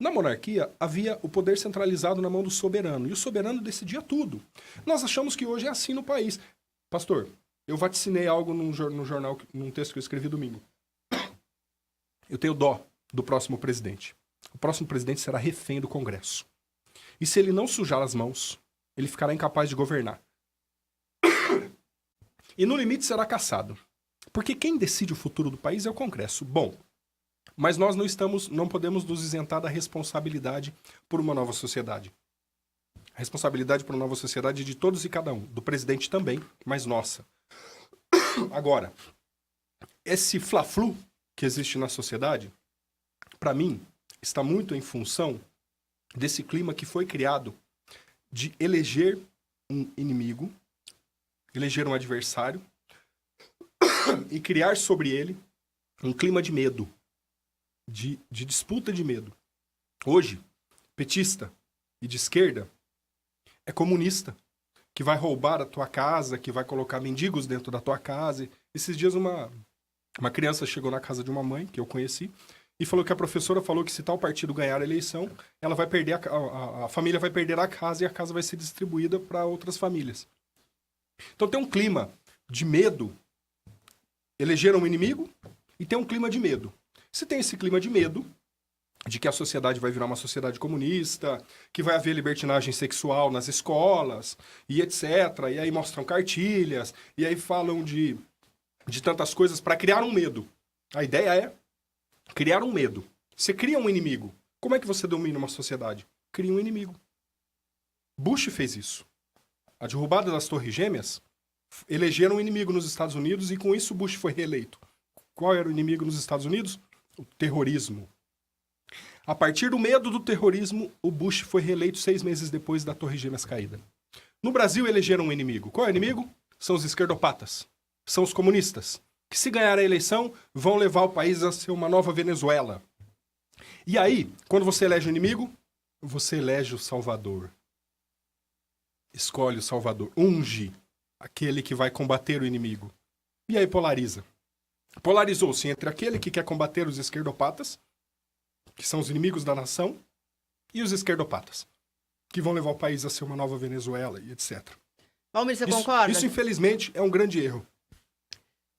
Na monarquia, havia o poder centralizado na mão do soberano, e o soberano decidia tudo. Nós achamos que hoje é assim no país. Pastor, eu vaticinei algo no jornal, num texto que eu escrevi domingo. Eu tenho dó do próximo presidente. O próximo presidente será refém do Congresso. E se ele não sujar as mãos, ele ficará incapaz de governar. E no limite será cassado. Porque quem decide o futuro do país é o Congresso. Bom, mas nós não podemos nos isentar da responsabilidade por uma nova sociedade. A responsabilidade por uma nova sociedade é de todos e cada um. Do presidente também, mas nossa. Agora, esse fla-flu que existe na sociedade, para mim, está muito em função desse clima que foi criado de eleger um inimigo, eleger um adversário, e criar sobre ele um clima de medo, de disputa de medo. Hoje, petista e de esquerda é comunista, que vai roubar a tua casa, que vai colocar mendigos dentro da tua casa. Esses dias uma criança chegou na casa de uma mãe, que eu conheci, e falou que a professora falou que se tal partido ganhar a eleição, ela vai perder a família vai perder a casa e a casa vai ser distribuída para outras famílias. Então tem um clima de medo. Elegeram um inimigo e tem um clima de medo. Se tem esse clima de medo, de que a sociedade vai virar uma sociedade comunista, que vai haver libertinagem sexual nas escolas, e etc. E aí mostram cartilhas, e aí falam de tantas coisas para criar um medo. A ideia é criar um medo. Você cria um inimigo. Como é que você domina uma sociedade? Cria um inimigo. Bush fez isso. A derrubada das Torres Gêmeas, elegeram um inimigo nos Estados Unidos e com isso Bush foi reeleito. Qual era o inimigo nos Estados Unidos? O terrorismo. A partir do medo do terrorismo, o Bush foi reeleito 6 meses depois da Torre Gêmeas caída. No Brasil elegeram um inimigo. Qual é o inimigo? São os esquerdopatas. São os comunistas. Que se ganhar a eleição, vão levar o país a ser uma nova Venezuela. E aí, quando você elege um inimigo, você elege o Salvador. Escolhe o Salvador. Unge aquele que vai combater o inimigo. E aí polariza. Polarizou-se entre aquele que quer combater os esquerdopatas, que são os inimigos da nação, e os esquerdopatas, que vão levar o país a ser uma nova Venezuela e etc. Valmir, você concorda? Isso, infelizmente, é um grande erro.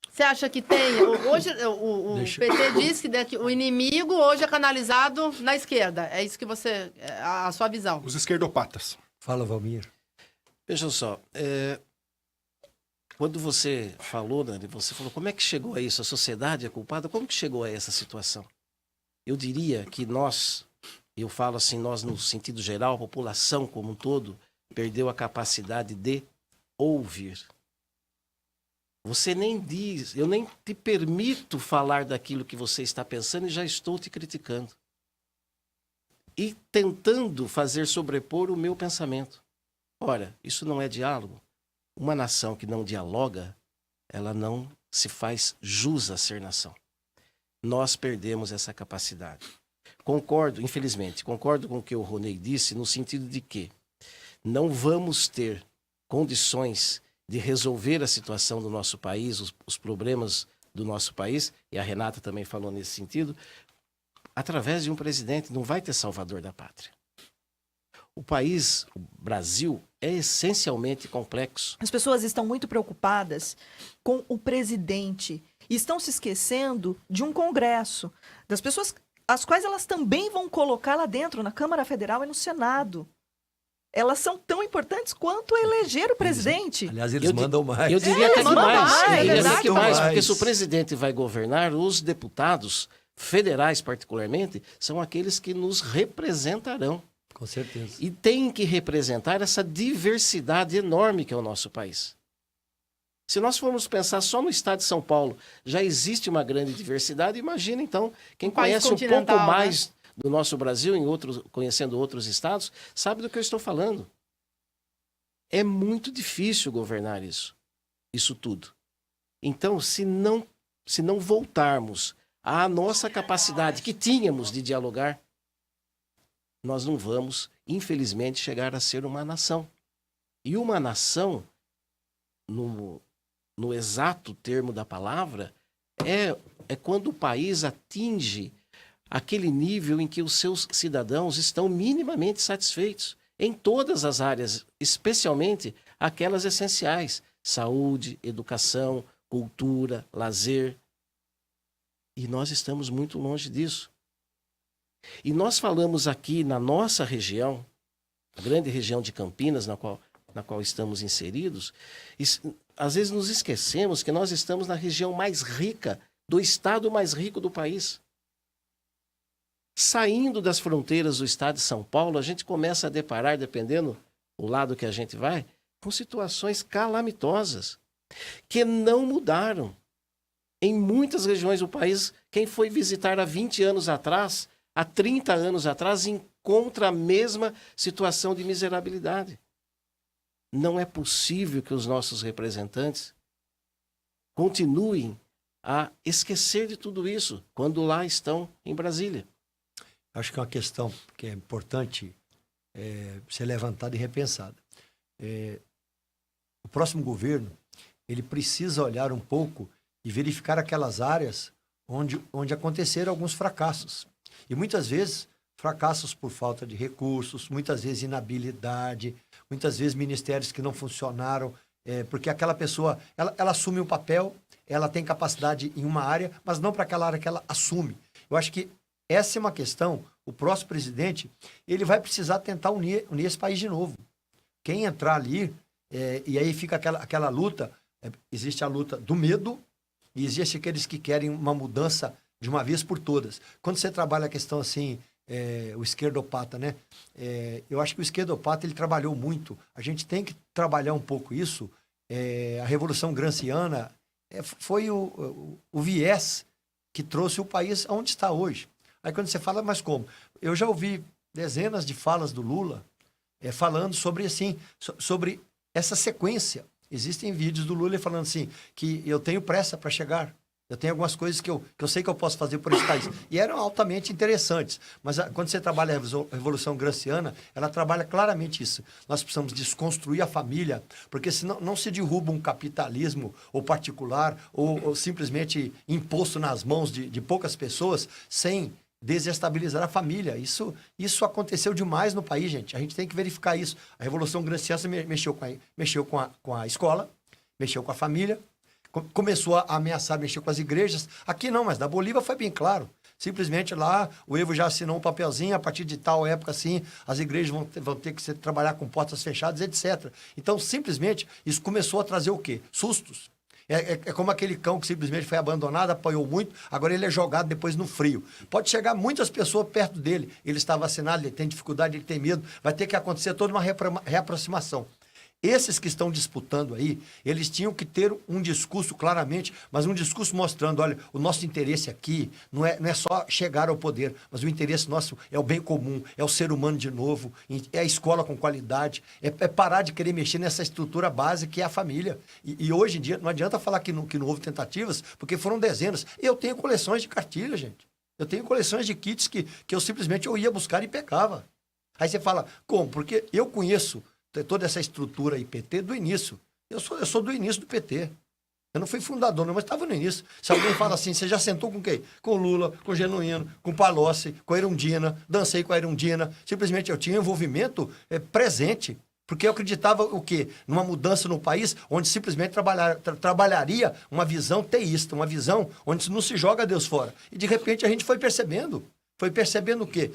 Você acha que tem... Hoje, o PT diz que o inimigo hoje é canalizado na esquerda. É isso que você... a sua visão. Os esquerdopatas. Fala, Valmir. Veja só, quando você falou, Nani, você falou como é que chegou a isso? A sociedade é culpada? Como que chegou a essa situação? Eu diria que nós, eu falo assim, nós no sentido geral, a população como um todo, perdeu a capacidade de ouvir. Você nem diz, eu nem te permito falar daquilo que você está pensando e já estou te criticando. e tentando fazer sobrepor o meu pensamento. Ora, isso não é diálogo. Uma nação que não dialoga, ela não se faz jus a ser nação. Nós perdemos essa capacidade. Concordo, infelizmente, concordo com o que o Ronei disse, no sentido de que não vamos ter condições de resolver a situação do nosso país, os problemas do nosso país, e a Renata também falou nesse sentido, através de um presidente. Não vai ter salvador da pátria. O país, o Brasil, é essencialmente complexo. As pessoas estão muito preocupadas com o presidente e estão se esquecendo de um congresso, das pessoas as quais elas também vão colocar lá dentro, na Câmara Federal e no Senado. Elas são tão importantes quanto eleger o presidente. Aliás, eles mandam mais. Eu diria até que mandam mais. mais, Eu diria exato. até que mais, porque se o presidente vai governar, os deputados federais, particularmente, são aqueles que nos representarão. Com certeza. E tem que representar essa diversidade enorme que é o nosso país. Se nós formos pensar só no estado de São Paulo, já existe uma grande diversidade. Imagina, então, quem Um país conhece um pouco continental, mais do nosso Brasil, conhecendo outros estados, sabe do que eu estou falando. É muito difícil governar isso tudo. Então, se não voltarmos à nossa capacidade que tínhamos de dialogar, nós não vamos, infelizmente, chegar a ser uma nação. E uma nação, no exato termo da palavra, é quando o país atinge aquele nível em que os seus cidadãos estão minimamente satisfeitos em todas as áreas, especialmente aquelas essenciais: saúde, educação, cultura, lazer. E nós estamos muito longe disso. E nós falamos aqui na nossa região, a grande região de Campinas, na qual estamos inseridos, às vezes nos esquecemos que nós estamos na região mais rica, do estado mais rico do país. Saindo das fronteiras do estado de São Paulo, a gente começa a deparar, dependendo do lado que a gente vai, com situações calamitosas, que não mudaram. Em muitas regiões do país, quem foi visitar há 20 anos atrás, há 30 anos atrás, encontra a mesma situação de miserabilidade. Não é possível que os nossos representantes continuem a esquecer de tudo isso quando lá estão em Brasília. Acho que é uma questão que é importante ser levantada e repensada. O próximo governo, ele precisa olhar um pouco e verificar aquelas áreas onde aconteceram alguns fracassos. E muitas vezes, fracassos por falta de recursos, muitas vezes inabilidade, muitas vezes ministérios que não funcionaram, porque aquela pessoa, ela assume um papel, ela tem capacidade em uma área, mas não para aquela área que ela assume. Eu acho que essa é uma questão, o próximo presidente, ele vai precisar tentar unir esse país de novo. Quem entrar ali, e aí fica aquela luta, existe a luta do medo, e existe aqueles que querem uma mudança de uma vez por todas. Quando você trabalha a questão assim, o esquerdopata, né? Eu acho que o esquerdopata, ele trabalhou muito. A gente tem que trabalhar um pouco isso. A Revolução Gramsciana foi o viés que trouxe o país aonde está hoje. Aí quando você fala, mas como? Eu já ouvi dezenas de falas do Lula falando sobre, assim, sobre essa sequência. Existem vídeos do Lula falando assim, que eu tenho pressa para chegar. Eu tenho algumas coisas que eu sei que eu posso fazer por esse país. E eram altamente interessantes. Mas quando você trabalha a Revolução Gramsciana, ela trabalha claramente isso. Nós precisamos desconstruir a família, porque senão não se derruba um capitalismo ou particular ou simplesmente imposto nas mãos de poucas pessoas sem desestabilizar a família. Isso aconteceu demais no país, gente. A gente tem que verificar isso. A Revolução Gramsciana mexeu com a escola, mexeu com a família, começou a ameaçar mexer com as igrejas. Aqui não, mas da Bolívia foi bem claro. Simplesmente lá, o Evo já assinou um papelzinho, a partir de tal época, assim, as igrejas vão ter que trabalhar com portas fechadas, etc. Então, simplesmente, isso começou a trazer o quê? Sustos. É como aquele cão que simplesmente foi abandonado, apanhou muito, agora ele é jogado depois no frio. Pode chegar muitas pessoas perto dele, ele está vacinado, ele tem dificuldade, ele tem medo, vai ter que acontecer toda uma reaproximação. Esses que estão disputando aí, eles tinham que ter um discurso claramente, mas um discurso mostrando, olha, o nosso interesse aqui não é só chegar ao poder, mas o interesse nosso é o bem comum, é o ser humano de novo, é a escola com qualidade, é parar de querer mexer nessa estrutura básica que é a família. E hoje em dia, não adianta falar que não houve tentativas, porque foram dezenas. Eu tenho coleções de cartilha, gente. Eu tenho coleções de kits que eu simplesmente ia buscar e pegava. Aí você fala, como? Porque eu conheço toda essa estrutura IPT do início. Eu sou do início do PT. Eu não fui fundador, não, mas estava no início. Se alguém fala assim, você já sentou com quem? Com Lula, com Genuíno, com Palocci, com a Erundina, dancei com a Erundina. Simplesmente eu tinha envolvimento presente. Porque eu acreditava o quê? Numa mudança no país onde simplesmente trabalharia uma visão teísta, uma visão onde não se joga Deus fora. E de repente a gente foi percebendo o quê?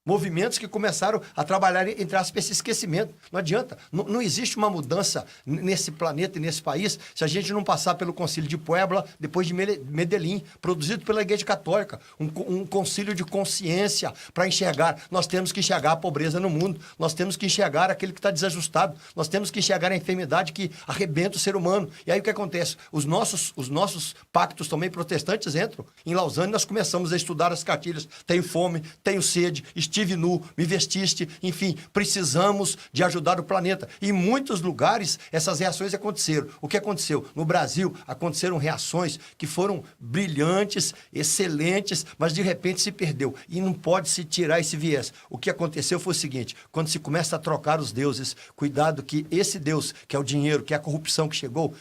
Movimentos que começaram a trabalhar, entre aspas, esse esquecimento. Não adianta. Não existe uma mudança nesse planeta e nesse país se a gente não passar pelo Concílio de Puebla, depois de Medellín, produzido pela Igreja Católica. Um concílio de consciência para enxergar. Nós temos que enxergar a pobreza no mundo. Nós temos que enxergar aquele que está desajustado. Nós temos que enxergar a enfermidade que arrebenta o ser humano. E aí o que acontece? Os nossos pactos também protestantes entram. Em Lausanne nós começamos a estudar as cartilhas. Tenho fome, tenho sede, estive nu, me vestiste, enfim, precisamos de ajudar o planeta. E em muitos lugares essas reações aconteceram. O que aconteceu? No Brasil aconteceram reações que foram brilhantes, excelentes, mas de repente se perdeu. E não pode se tirar esse viés. O que aconteceu foi o seguinte, quando se começa a trocar os deuses, cuidado que esse Deus, que é o dinheiro, que é a corrupção que chegou,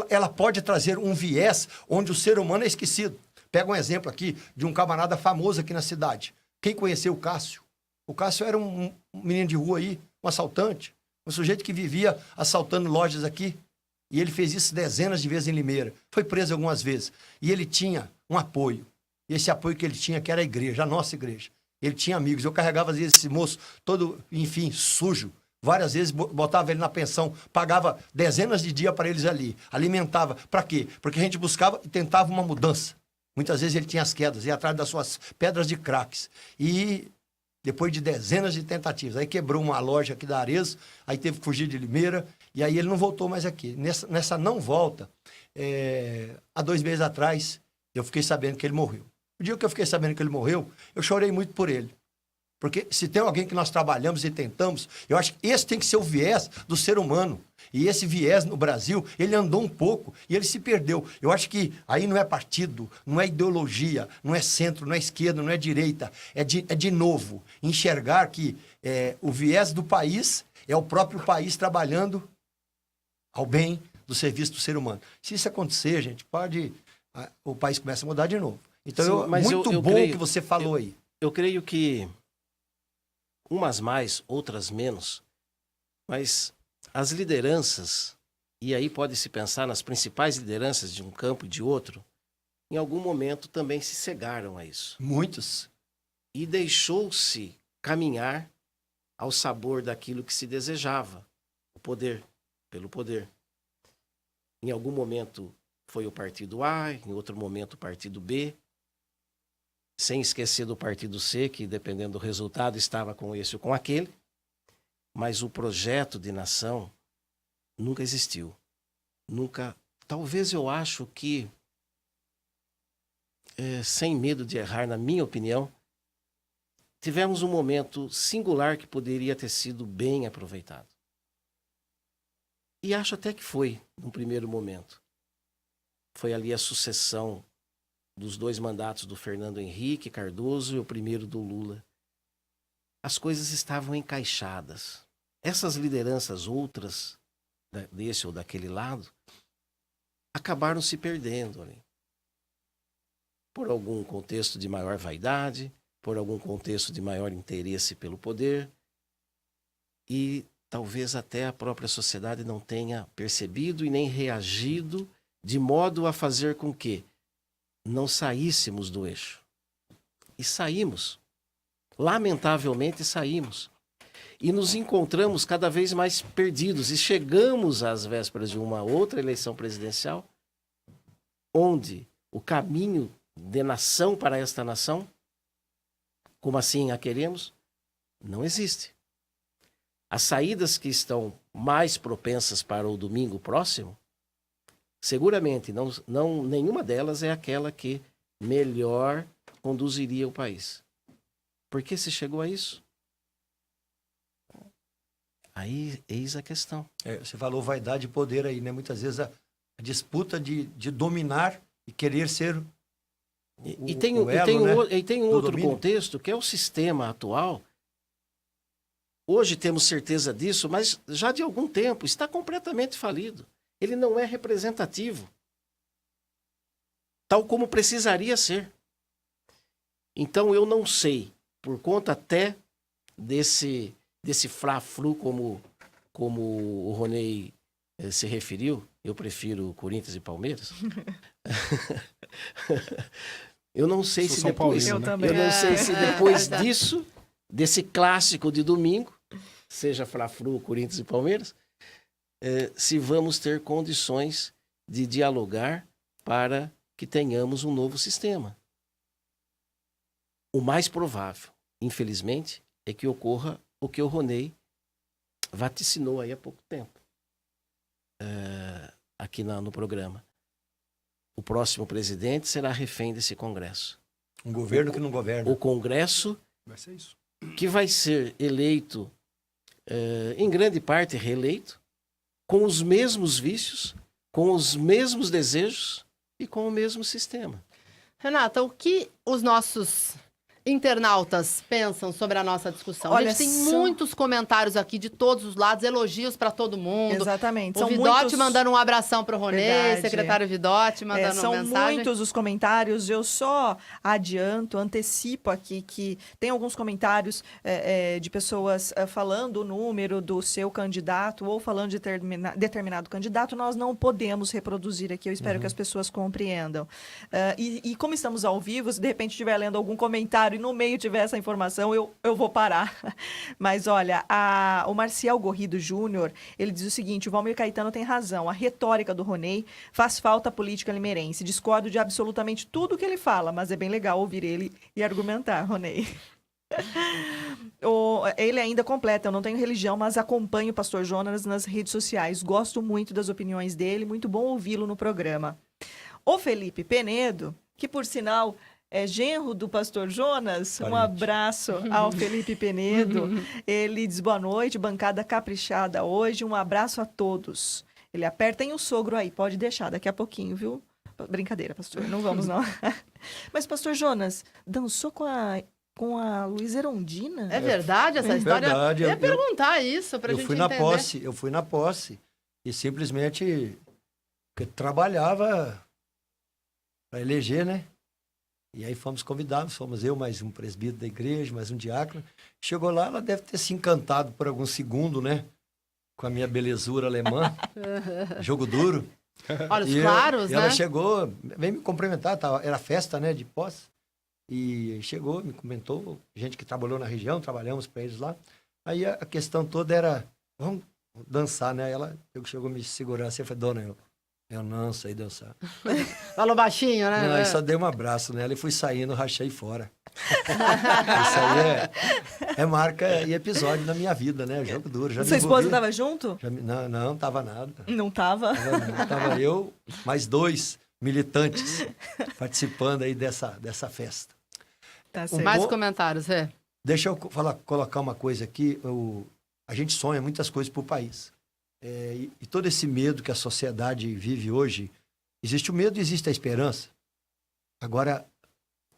ela pode trazer um viés onde o ser humano é esquecido. Pega um exemplo aqui de um camarada famoso aqui na cidade. Quem conheceu o Cássio? O Cássio era um menino de rua aí, um assaltante, um sujeito que vivia assaltando lojas aqui. E ele fez isso dezenas de vezes em Limeira. Foi preso algumas vezes. E ele tinha um apoio. E esse apoio que ele tinha, que era a igreja, a nossa igreja. Ele tinha amigos. Eu carregava, às vezes, esse moço todo, enfim, sujo. Várias vezes botava ele na pensão, pagava dezenas de dias para eles ali. Alimentava. Para quê? Porque a gente buscava e tentava uma mudança. Muitas vezes ele tinha as quedas, ia atrás das suas pedras de craques. E depois de dezenas de tentativas, aí quebrou uma loja aqui da Arezzo, aí teve que fugir de Limeira, e aí ele não voltou mais aqui. Nessa não volta, há 2 meses atrás, eu fiquei sabendo que ele morreu. O dia que eu fiquei sabendo que ele morreu, eu chorei muito por ele. Porque se tem alguém que nós trabalhamos e tentamos, eu acho que esse tem que ser o viés do ser humano. E esse viés no Brasil, ele andou um pouco e ele se perdeu. Eu acho que aí não é partido, não é ideologia, não é centro, não é esquerda, não é direita. É de novo, enxergar que o viés do país é o próprio país trabalhando ao bem do serviço do ser humano. Se isso acontecer, gente, o país começa a mudar de novo. Então, muito bom o que você falou aí. Eu creio que umas mais, outras menos, mas as lideranças, e aí pode-se pensar nas principais lideranças de um campo e de outro, em algum momento também se cegaram a isso. Muitos. E deixou-se caminhar ao sabor daquilo que se desejava, o poder, pelo poder. Em algum momento foi o partido A, em outro momento o partido B, sem esquecer do partido C, que dependendo do resultado estava com esse ou com aquele, mas o projeto de nação nunca existiu. Nunca. Talvez eu acho que, sem medo de errar, na minha opinião, tivemos um momento singular que poderia ter sido bem aproveitado. E acho até que foi, num primeiro momento. Foi ali a sucessão dos 2 mandatos do Fernando Henrique Cardoso e o primeiro do Lula. As coisas estavam encaixadas. Essas lideranças outras, desse ou daquele lado, acabaram se perdendo ali. Por algum contexto de maior vaidade, por algum contexto de maior interesse pelo poder, e talvez até a própria sociedade não tenha percebido e nem reagido de modo a fazer com que não saíssemos do eixo. E saímos. Lamentavelmente saímos. E nos encontramos cada vez mais perdidos. E chegamos às vésperas de uma outra eleição presidencial, onde o caminho de nação para esta nação, como assim a queremos, não existe. As saídas que estão mais propensas para o domingo próximo, seguramente nenhuma delas é aquela que melhor conduziria o país. Por que se chegou a isso? Aí, eis a questão. Você falou vaidade e poder aí, né? Muitas vezes a disputa de dominar e querer ser E tem um outro domínio. contexto, que é o sistema atual. Hoje temos certeza disso, mas já de algum tempo está completamente falido. Ele não é representativo, tal como precisaria ser. Então eu não sei, por conta até desse fla-flu, como o Ronei se referiu, eu prefiro Corinthians e Palmeiras. Eu não sei se São depois, paulino, né? também. eu não sei se depois disso, desse clássico de domingo, seja Fla-Flu, Corinthians e Palmeiras, se vamos ter condições de dialogar para que tenhamos um novo sistema. O mais provável, infelizmente, é que ocorra o que o Ronei vaticinou aí há pouco tempo, aqui no programa. O próximo presidente será refém desse Congresso. Um governo que não governa. O Congresso Vai ser isso. que vai ser eleito, em grande parte reeleito, com os mesmos vícios, com os mesmos desejos e com o mesmo sistema. Renata, o que os nossos internautas pensam sobre a nossa discussão? Olha, a gente tem são- muitos comentários aqui de todos os lados, elogios para todo mundo. Exatamente. O São Vidotti muitos... mandando um abração pro Ronei, Verdade. secretário Vidotti mandando São uma mensagem. muitos os comentários, eu só antecipo aqui que tem alguns comentários de pessoas falando o número do seu candidato ou falando de determinado candidato, nós não podemos reproduzir aqui, eu espero que as pessoas compreendam. E como estamos ao vivo, se de repente estiver lendo algum comentário e no meio tiver essa informação, eu vou parar. Mas olha, o Marcial Gorrido Júnior, ele diz o seguinte: o Valmir Caetano tem razão, a retórica do Ronei faz falta à política limeirense. Discordo de absolutamente tudo que ele fala, mas é bem legal ouvir ele e argumentar, Ronei. Ele ainda completa: eu não tenho religião, mas acompanho o pastor Jonas nas redes sociais. Gosto muito das opiniões dele, muito bom ouvi-lo no programa. O Felipe Penedo, que por sinal é genro do pastor Jonas, um abraço ao Felipe Penedo. Ele diz: boa noite, bancada caprichada hoje, um abraço a todos. Ele aperta em o sogro aí, pode deixar daqui a pouquinho, viu? Brincadeira, pastor, não vamos não. Mas pastor Jonas, dançou com a Luísa Erondina? É verdade essa história? Verdade, Eu ia eu- perguntar isso pra Eu gente fui entender. eu fui na posse e simplesmente porque trabalhava para eleger, né? E aí fomos convidados, fomos eu, mais um presbítero da igreja, mais um diácono. Chegou lá, ela deve ter se encantado por algum segundo, né? Com a minha belezura alemã, jogo duro. Olha, os E claros, e né? ela chegou, veio me cumprimentar, era festa, né, de posse. E chegou, me comentou, gente que trabalhou na região, trabalhamos para eles lá. Aí a questão toda era, vamos dançar, né? Ela chegou a me segurar assim, eu falei: dona, eu não sei dançar. Falou baixinho, né? Não, aí só dei um abraço nela e fui saindo, rachei fora. Isso aí é marca e episódio na minha vida, né? Jogo duro. Já me Sua esposa envolvi. estava junto? Não tava nada. Não estava. Tava eu, mais 2 militantes participando aí dessa festa. Tá certo. Mais comentários, é. Deixa eu colocar uma coisa aqui. A gente sonha muitas coisas para o país. E todo esse medo que a sociedade vive hoje, existe o medo e existe a esperança. Agora,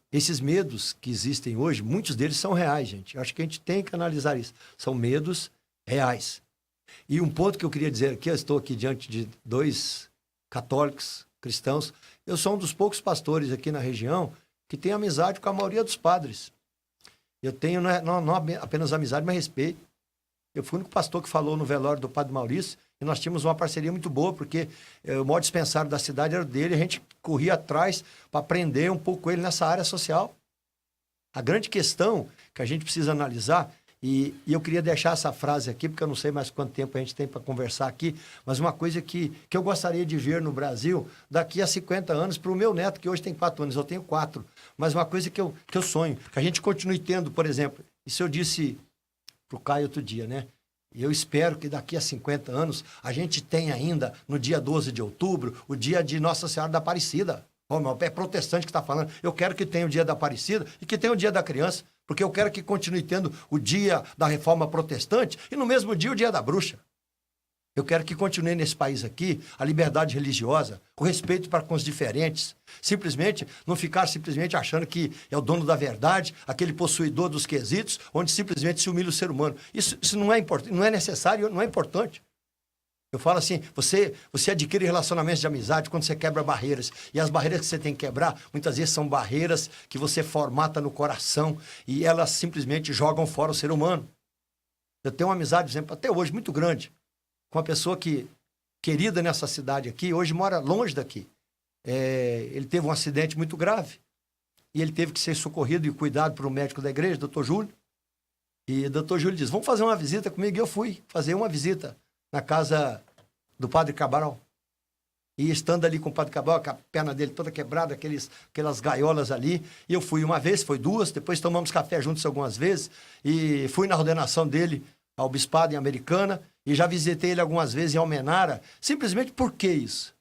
esses medos que existem hoje, muitos deles são reais, gente. Eu acho que a gente tem que analisar isso. São medos reais. E um ponto que eu queria dizer aqui, eu estou aqui diante de 2 católicos, cristãos. Eu sou um dos poucos pastores aqui na região que tem amizade com a maioria dos padres. Eu tenho não apenas amizade, mas respeito. Eu fui o único pastor que falou no velório do padre Maurício e nós tínhamos uma parceria muito boa, porque o maior dispensário da cidade era o dele, a gente corria atrás para aprender um pouco com ele nessa área social. A grande questão que a gente precisa analisar, e eu queria deixar essa frase aqui, porque eu não sei mais quanto tempo a gente tem para conversar aqui, mas uma coisa que eu gostaria de ver no Brasil daqui a 50 anos, para o meu neto, que hoje tem 4 anos, eu tenho 4, mas uma coisa que eu sonho, que a gente continue tendo, por exemplo, isso eu disse para o Caio outro dia, né? E eu espero que daqui a 50 anos a gente tenha ainda, no dia 12 de outubro, o dia de Nossa Senhora da Aparecida. É protestante que está falando. Eu quero que tenha o dia da Aparecida e que tenha o dia da criança, porque eu quero que continue tendo o dia da Reforma Protestante e no mesmo dia o dia da bruxa. Eu quero que continue nesse país aqui a liberdade religiosa, o respeito para com os diferentes. Simplesmente, não ficar simplesmente achando que é o dono da verdade, aquele possuidor dos quesitos, onde simplesmente se humilha o ser humano. Isso não é importante, não é necessário, não é importante. Eu falo assim, você adquire relacionamentos de amizade quando você quebra barreiras. E as barreiras que você tem que quebrar, muitas vezes são barreiras que você formata no coração e elas simplesmente jogam fora o ser humano. Eu tenho uma amizade, por exemplo, até hoje, muito grande, com uma pessoa que, querida nessa cidade aqui, hoje mora longe daqui. Ele teve um acidente muito grave e ele teve que ser socorrido e cuidado por um médico da igreja, Dr. Júlio. E o Dr. Júlio disse, vamos fazer uma visita comigo. E eu fui fazer uma visita na casa do Padre Cabral. E estando ali com o Padre Cabral, com a perna dele toda quebrada, aquelas gaiolas ali. E eu fui uma vez, foi duas, depois tomamos café juntos algumas vezes. E fui na ordenação dele ao bispado em Americana. E já visitei ele algumas vezes em Almenara. Simplesmente por que isso?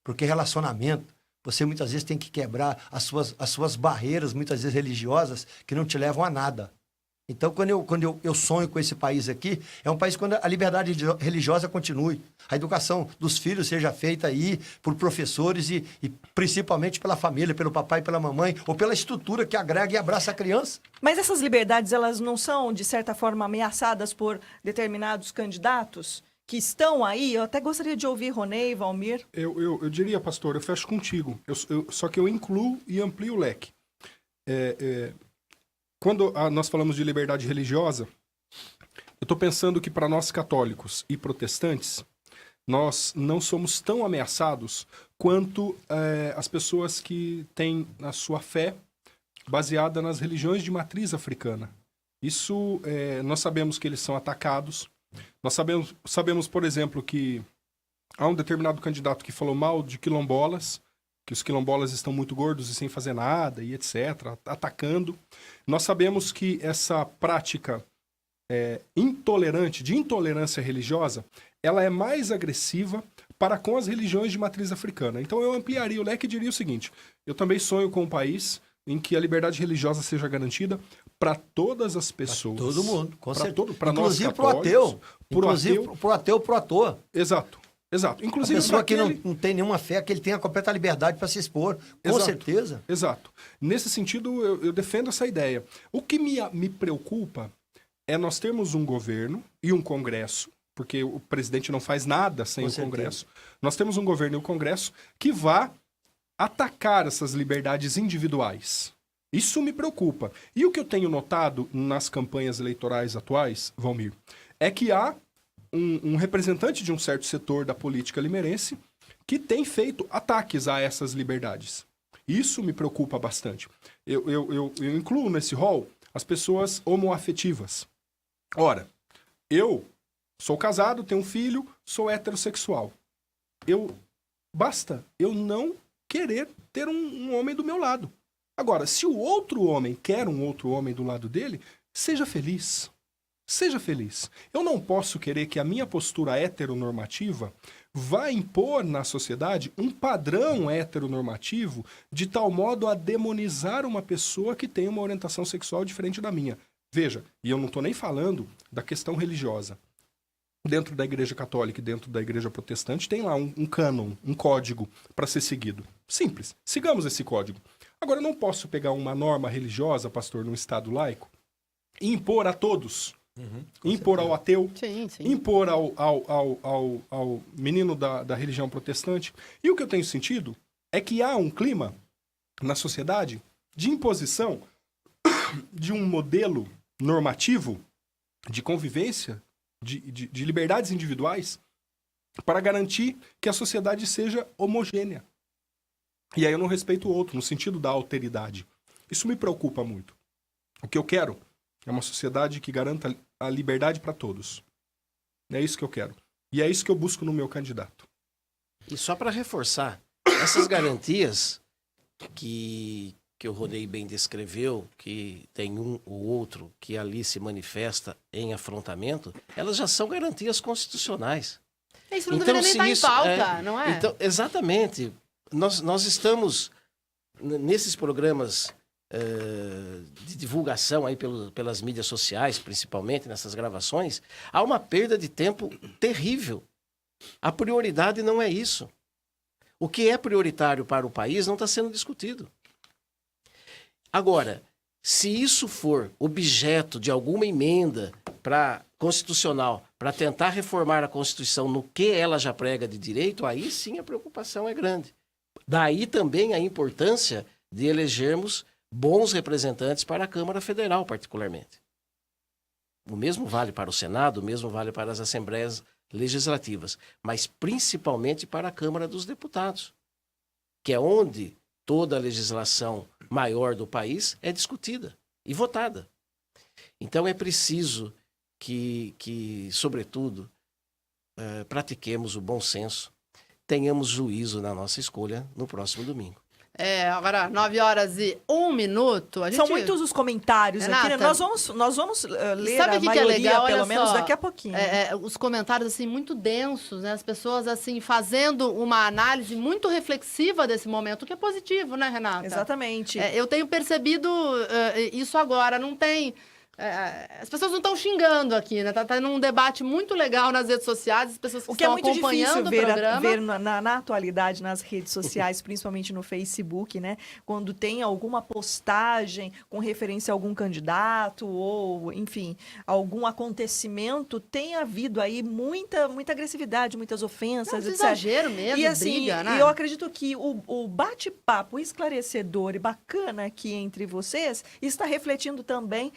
Porque relacionamento, você muitas vezes tem que quebrar as suas barreiras, muitas vezes religiosas, que não te levam a nada. Então, quando eu sonho com esse país aqui, é um país quando a liberdade religiosa continue. A educação dos filhos seja feita aí por professores e principalmente pela família, pelo papai e pela mamãe, ou pela estrutura que agrega e abraça a criança. Mas essas liberdades, elas não são, de certa forma, ameaçadas por determinados candidatos que estão aí? Eu até gostaria de ouvir Ronei, Valmir. Eu diria, pastor, eu fecho contigo. Só que eu incluo e amplio o leque. Quando nós falamos de liberdade religiosa, eu estou pensando que para nós católicos e protestantes, nós não somos tão ameaçados quanto as pessoas que têm a sua fé baseada nas religiões de matriz africana. Isso, nós sabemos que eles são atacados. Nós sabemos, por exemplo, que há um determinado candidato que falou mal de quilombolas, que os quilombolas estão muito gordos e sem fazer nada, e etc., atacando. Nós sabemos que essa prática intolerante, de intolerância religiosa, ela é mais agressiva para com as religiões de matriz africana. Então eu ampliaria o leque e diria o seguinte, eu também sonho com um país em que a liberdade religiosa seja garantida para todas as pessoas. Pra todo mundo, com certeza. Inclusive para o ateu. Inclusive para o ateu, para o ator. Exato. Inclusive, a pessoa que não tem nenhuma fé, que ele tenha completa liberdade para se expor, com certeza. Exato. Nesse sentido, eu defendo essa ideia. O que me preocupa é nós termos um governo e um Congresso, porque o presidente não faz nada sem o Congresso. Nós temos um governo e um Congresso que vá atacar essas liberdades individuais. Isso me preocupa. E o que eu tenho notado nas campanhas eleitorais atuais, Valmir, é que há um representante de um certo setor da política limeirense que tem feito ataques a essas liberdades. Isso me preocupa bastante. Eu incluo nesse rol as pessoas homoafetivas. Ora, eu sou casado, tenho um filho, sou heterossexual. Basta eu não querer ter um homem do meu lado. Agora, se o outro homem quer um outro homem do lado dele, seja feliz. Seja feliz. Eu não posso querer que a minha postura heteronormativa vá impor na sociedade um padrão heteronormativo de tal modo a demonizar uma pessoa que tem uma orientação sexual diferente da minha. Veja, e eu não estou nem falando da questão religiosa. Dentro da Igreja Católica e dentro da Igreja Protestante tem lá um cânon, um código para ser seguido. Simples. Sigamos esse código. Agora, eu não posso pegar uma norma religiosa, pastor, num Estado laico, e impor a todos. Impor ao ateu, Sim. impor ao menino da religião protestante. E o que eu tenho sentido é que há um clima na sociedade de imposição de um modelo normativo de convivência, de liberdades individuais, para garantir que a sociedade seja homogênea. E aí eu não respeito o outro, no sentido da alteridade. Isso me preocupa muito. O que eu quero é uma sociedade que garanta a liberdade para todos. É isso que eu quero. E é isso que eu busco no meu candidato. E só para reforçar, essas garantias que que o Ronei bem descreveu, que tem um ou outro que ali se manifesta em afrontamento, elas já são garantias constitucionais. Isso não deveria nem estar em pauta, não é? Então, exatamente. Nós estamos, nesses programas de divulgação aí pelas mídias sociais, principalmente nessas gravações, há uma perda de tempo terrível. A prioridade não é isso. O que é prioritário para o país não está sendo discutido. Agora, se isso for objeto de alguma emenda constitucional para tentar reformar a Constituição no que ela já prega de direito, aí sim a preocupação é grande. Daí também a importância de elegermos bons representantes para a Câmara Federal, particularmente. O mesmo vale para o Senado, o mesmo vale para as Assembleias Legislativas, mas principalmente para a Câmara dos Deputados, que é onde toda a legislação maior do país é discutida e votada. Então é preciso que sobretudo, pratiquemos o bom senso, tenhamos juízo na nossa escolha no próximo domingo. Agora, 9h01. São muitos os comentários aqui, né? Nós vamos ler a maioria, pelo menos, daqui a pouquinho. Os comentários, assim, muito densos, né? As pessoas, assim, fazendo uma análise muito reflexiva desse momento, o que é positivo, né, Renata? Exatamente. Eu tenho percebido isso agora, não tem... as pessoas não estão xingando aqui, né? Tá tendo um debate muito legal nas redes sociais, as pessoas que estão acompanhando o programa. Ver na atualidade nas redes sociais, principalmente no Facebook, né? Quando tem alguma postagem com referência a algum candidato ou, enfim, algum acontecimento, tem havido aí muita agressividade, muitas ofensas, etc. Exagero mesmo, e, assim, briga, né? E eu acredito que o bate-papo esclarecedor e bacana aqui entre vocês está refletindo também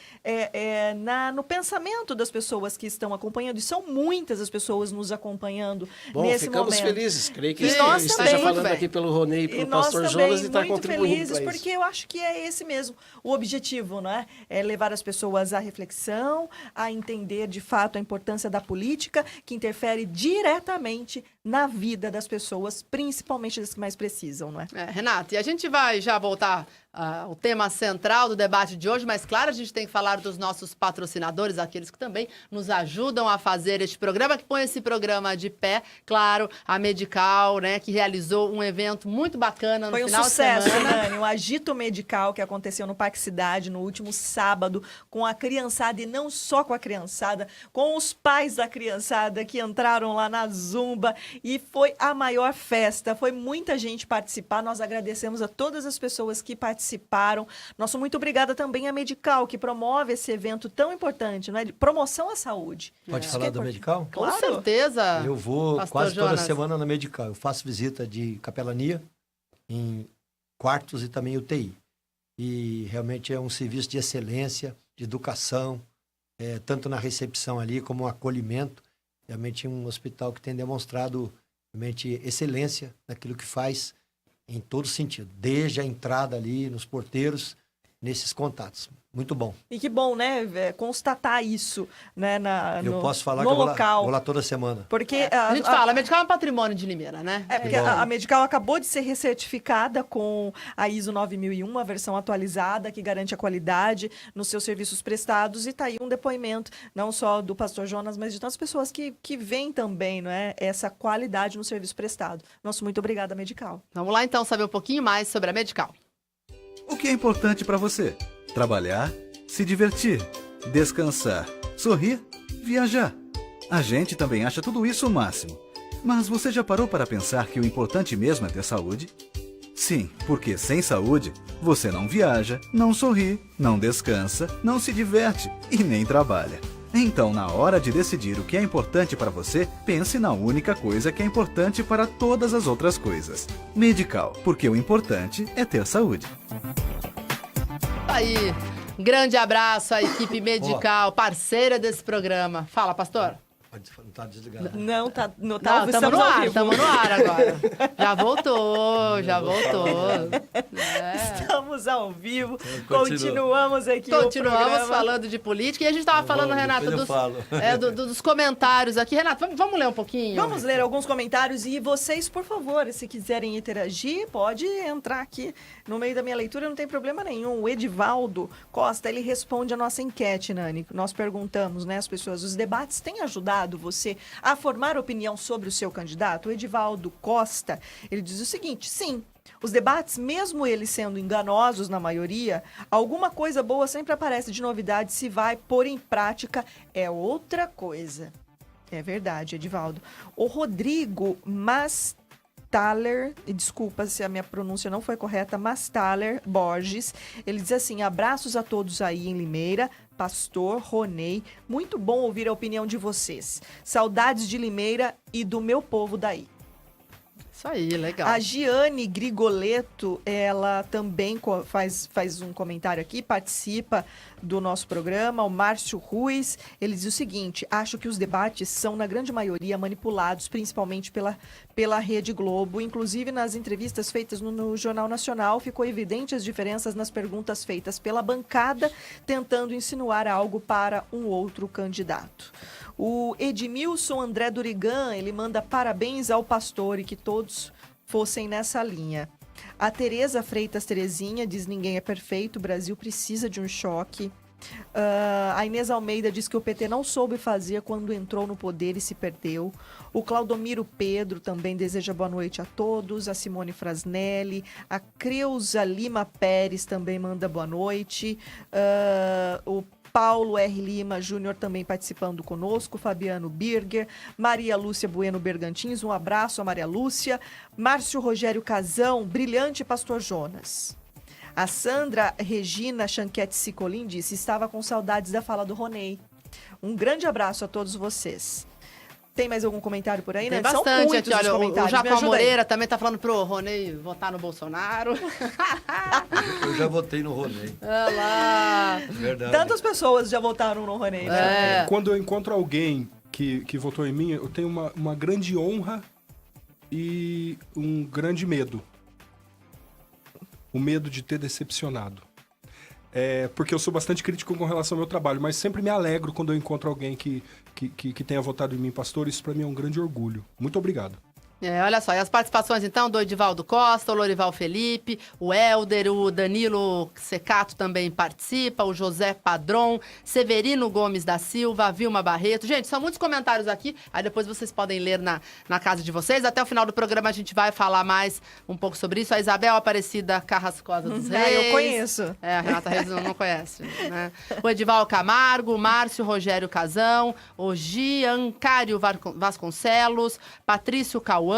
no pensamento das pessoas que estão acompanhando, e são muitas as pessoas nos acompanhando nesse momento. Ficamos felizes, creio que nós esteja também, falando aqui pelo Ronei e pelo pastor Jonas e está contribuindo felizes, porque eu acho que é esse mesmo o objetivo, não é? É levar as pessoas à reflexão, a entender de fato a importância da política, que interfere diretamente na vida das pessoas, principalmente das que mais precisam, não é? Renata, e a gente vai já voltar ao tema central do debate de hoje, mas claro, a gente tem que falar dos nossos patrocinadores, aqueles que também nos ajudam a fazer este programa, que põe esse programa de pé. Claro, a Medical, né, que realizou um evento muito bacana no final de semana. Foi um sucesso, Nani, o Agito Medical, que aconteceu no Parque Cidade no último sábado, com a criançada, e não só com a criançada, com os pais da criançada que entraram lá na Zumba, e foi a maior festa, foi muita gente participar. Nós agradecemos a todas as pessoas que participaram. Nosso muito obrigada também à Medical, que promove esse evento tão importante, né? De promoção à saúde. Pode falar da Medical? Com certeza. Eu vou Pastor quase Jonas. toda semana na Medical. Eu faço visita de capelania em quartos e também UTI. E realmente é um serviço de excelência, de educação, tanto na recepção ali como no acolhimento. Realmente um hospital que tem demonstrado realmente excelência naquilo que faz, em todo sentido, desde a entrada ali nos porteiros, nesses contatos. Muito bom. E que bom, né? Constatar isso, né? Eu posso falar no que eu local. vou lá toda semana. Porque a gente fala, a Medical é um patrimônio de Limeira, né? Porque a Medical acabou de ser recertificada com a ISO 9001, a versão atualizada, que garante a qualidade nos seus serviços prestados. E está aí um depoimento, não só do pastor Jonas, mas de tantas pessoas que veem também, não é, essa qualidade no serviço prestado. Nosso muito obrigada, Medical. Vamos lá, então, saber um pouquinho mais sobre a Medical. O que é importante para você? Trabalhar, se divertir, descansar, sorrir, viajar. A gente também acha tudo isso o máximo. Mas você já parou para pensar que o importante mesmo é ter saúde? Sim, porque sem saúde, você não viaja, não sorri, não descansa, não se diverte e nem trabalha. Então, na hora de decidir o que é importante para você, pense na única coisa que é importante para todas as outras coisas. Medical, porque o importante é ter saúde. Aí, grande abraço à equipe Medical, parceira desse programa. Fala, pastor. Não tá desligado. Não, Estamos no ar, estamos no ar agora. Já voltou. Estamos Estamos ao vivo, continuamos aqui o Continuamos programa. falando de política e a gente estava falando, Renata, dos comentários aqui. Renata, vamos ler um pouquinho? Vamos ler alguns comentários e vocês, por favor, se quiserem interagir, pode entrar aqui no meio da minha leitura, não tem problema nenhum. O Edivaldo Costa, ele responde a nossa enquete, Nani. Nós perguntamos, né, as pessoas, os debates têm ajudado você a formar opinião sobre o seu candidato? O Edivaldo Costa, ele diz o seguinte: sim, os debates, mesmo eles sendo enganosos na maioria, alguma coisa boa sempre aparece de novidade. Se vai pôr em prática, é outra coisa. É verdade, Edivaldo. O Rodrigo Mastaler, desculpa se a minha pronúncia não foi correta, Mastaler Borges, ele diz assim: abraços a todos aí em Limeira, Pastor Ronei, muito bom ouvir a opinião de vocês. Saudades de Limeira e do meu povo daí. Isso aí, legal. A Giane Grigoleto, ela também faz um comentário aqui, participa do nosso programa. O Márcio Ruiz, ele diz o seguinte: acho que os debates são, na grande maioria, manipulados, principalmente pela Rede Globo. Inclusive, nas entrevistas feitas no Jornal Nacional, ficou evidente as diferenças nas perguntas feitas pela bancada, tentando insinuar algo para um outro candidato. O Edmilson André Durigan, ele manda parabéns ao pastor e que todos fossem nessa linha. A Tereza Freitas Terezinha diz: ninguém é perfeito, o Brasil precisa de um choque. A Inês Almeida diz que o PT não soube fazer quando entrou no poder e se perdeu. O Claudomiro Pedro também deseja boa noite a todos. A Simone Frasnelli, a Creuza Lima Pérez também manda boa noite. O Paulo R. Lima Júnior também participando conosco, Fabiano Birger, Maria Lúcia Bueno Bergantins, um abraço a Maria Lúcia, Márcio Rogério Casão, brilhante Pastor Jonas. A Sandra Regina Chanquete Cicolin disse: estava com saudades da fala do Ronei. Um grande abraço a todos vocês. Tem mais algum comentário por aí, Tem né? bastante aqui, olha, o Jacó Moreira aí. também tá falando pro Ronei votar no Bolsonaro. Eu já votei no Ronei. Olha lá. Verdade. Tantas pessoas já votaram no Ronei, né? Quando eu encontro alguém que votou em mim, eu tenho uma grande honra e um grande medo. O medo de ter decepcionado. Porque eu sou bastante crítico com relação ao meu trabalho, mas sempre me alegro quando eu encontro alguém que tenha votado em mim, pastor. Isso para mim é um grande orgulho. Muito obrigado. Olha só, e as participações então do Edivaldo Costa, o Lorival Felipe, o Helder, o Danilo Secato também participa, o José Padron, Severino Gomes da Silva, a Vilma Barreto. Gente, são muitos comentários aqui, aí depois vocês podem ler na casa de vocês. Até o final do programa a gente vai falar mais um pouco sobre isso. A Isabel Aparecida Carrascosa dos Reis. Eu conheço. A Renata Reis não conhece, né? O Edivaldo Camargo, o Márcio Rogério Casão, o Giancário Vasconcelos, Patrício Cauã,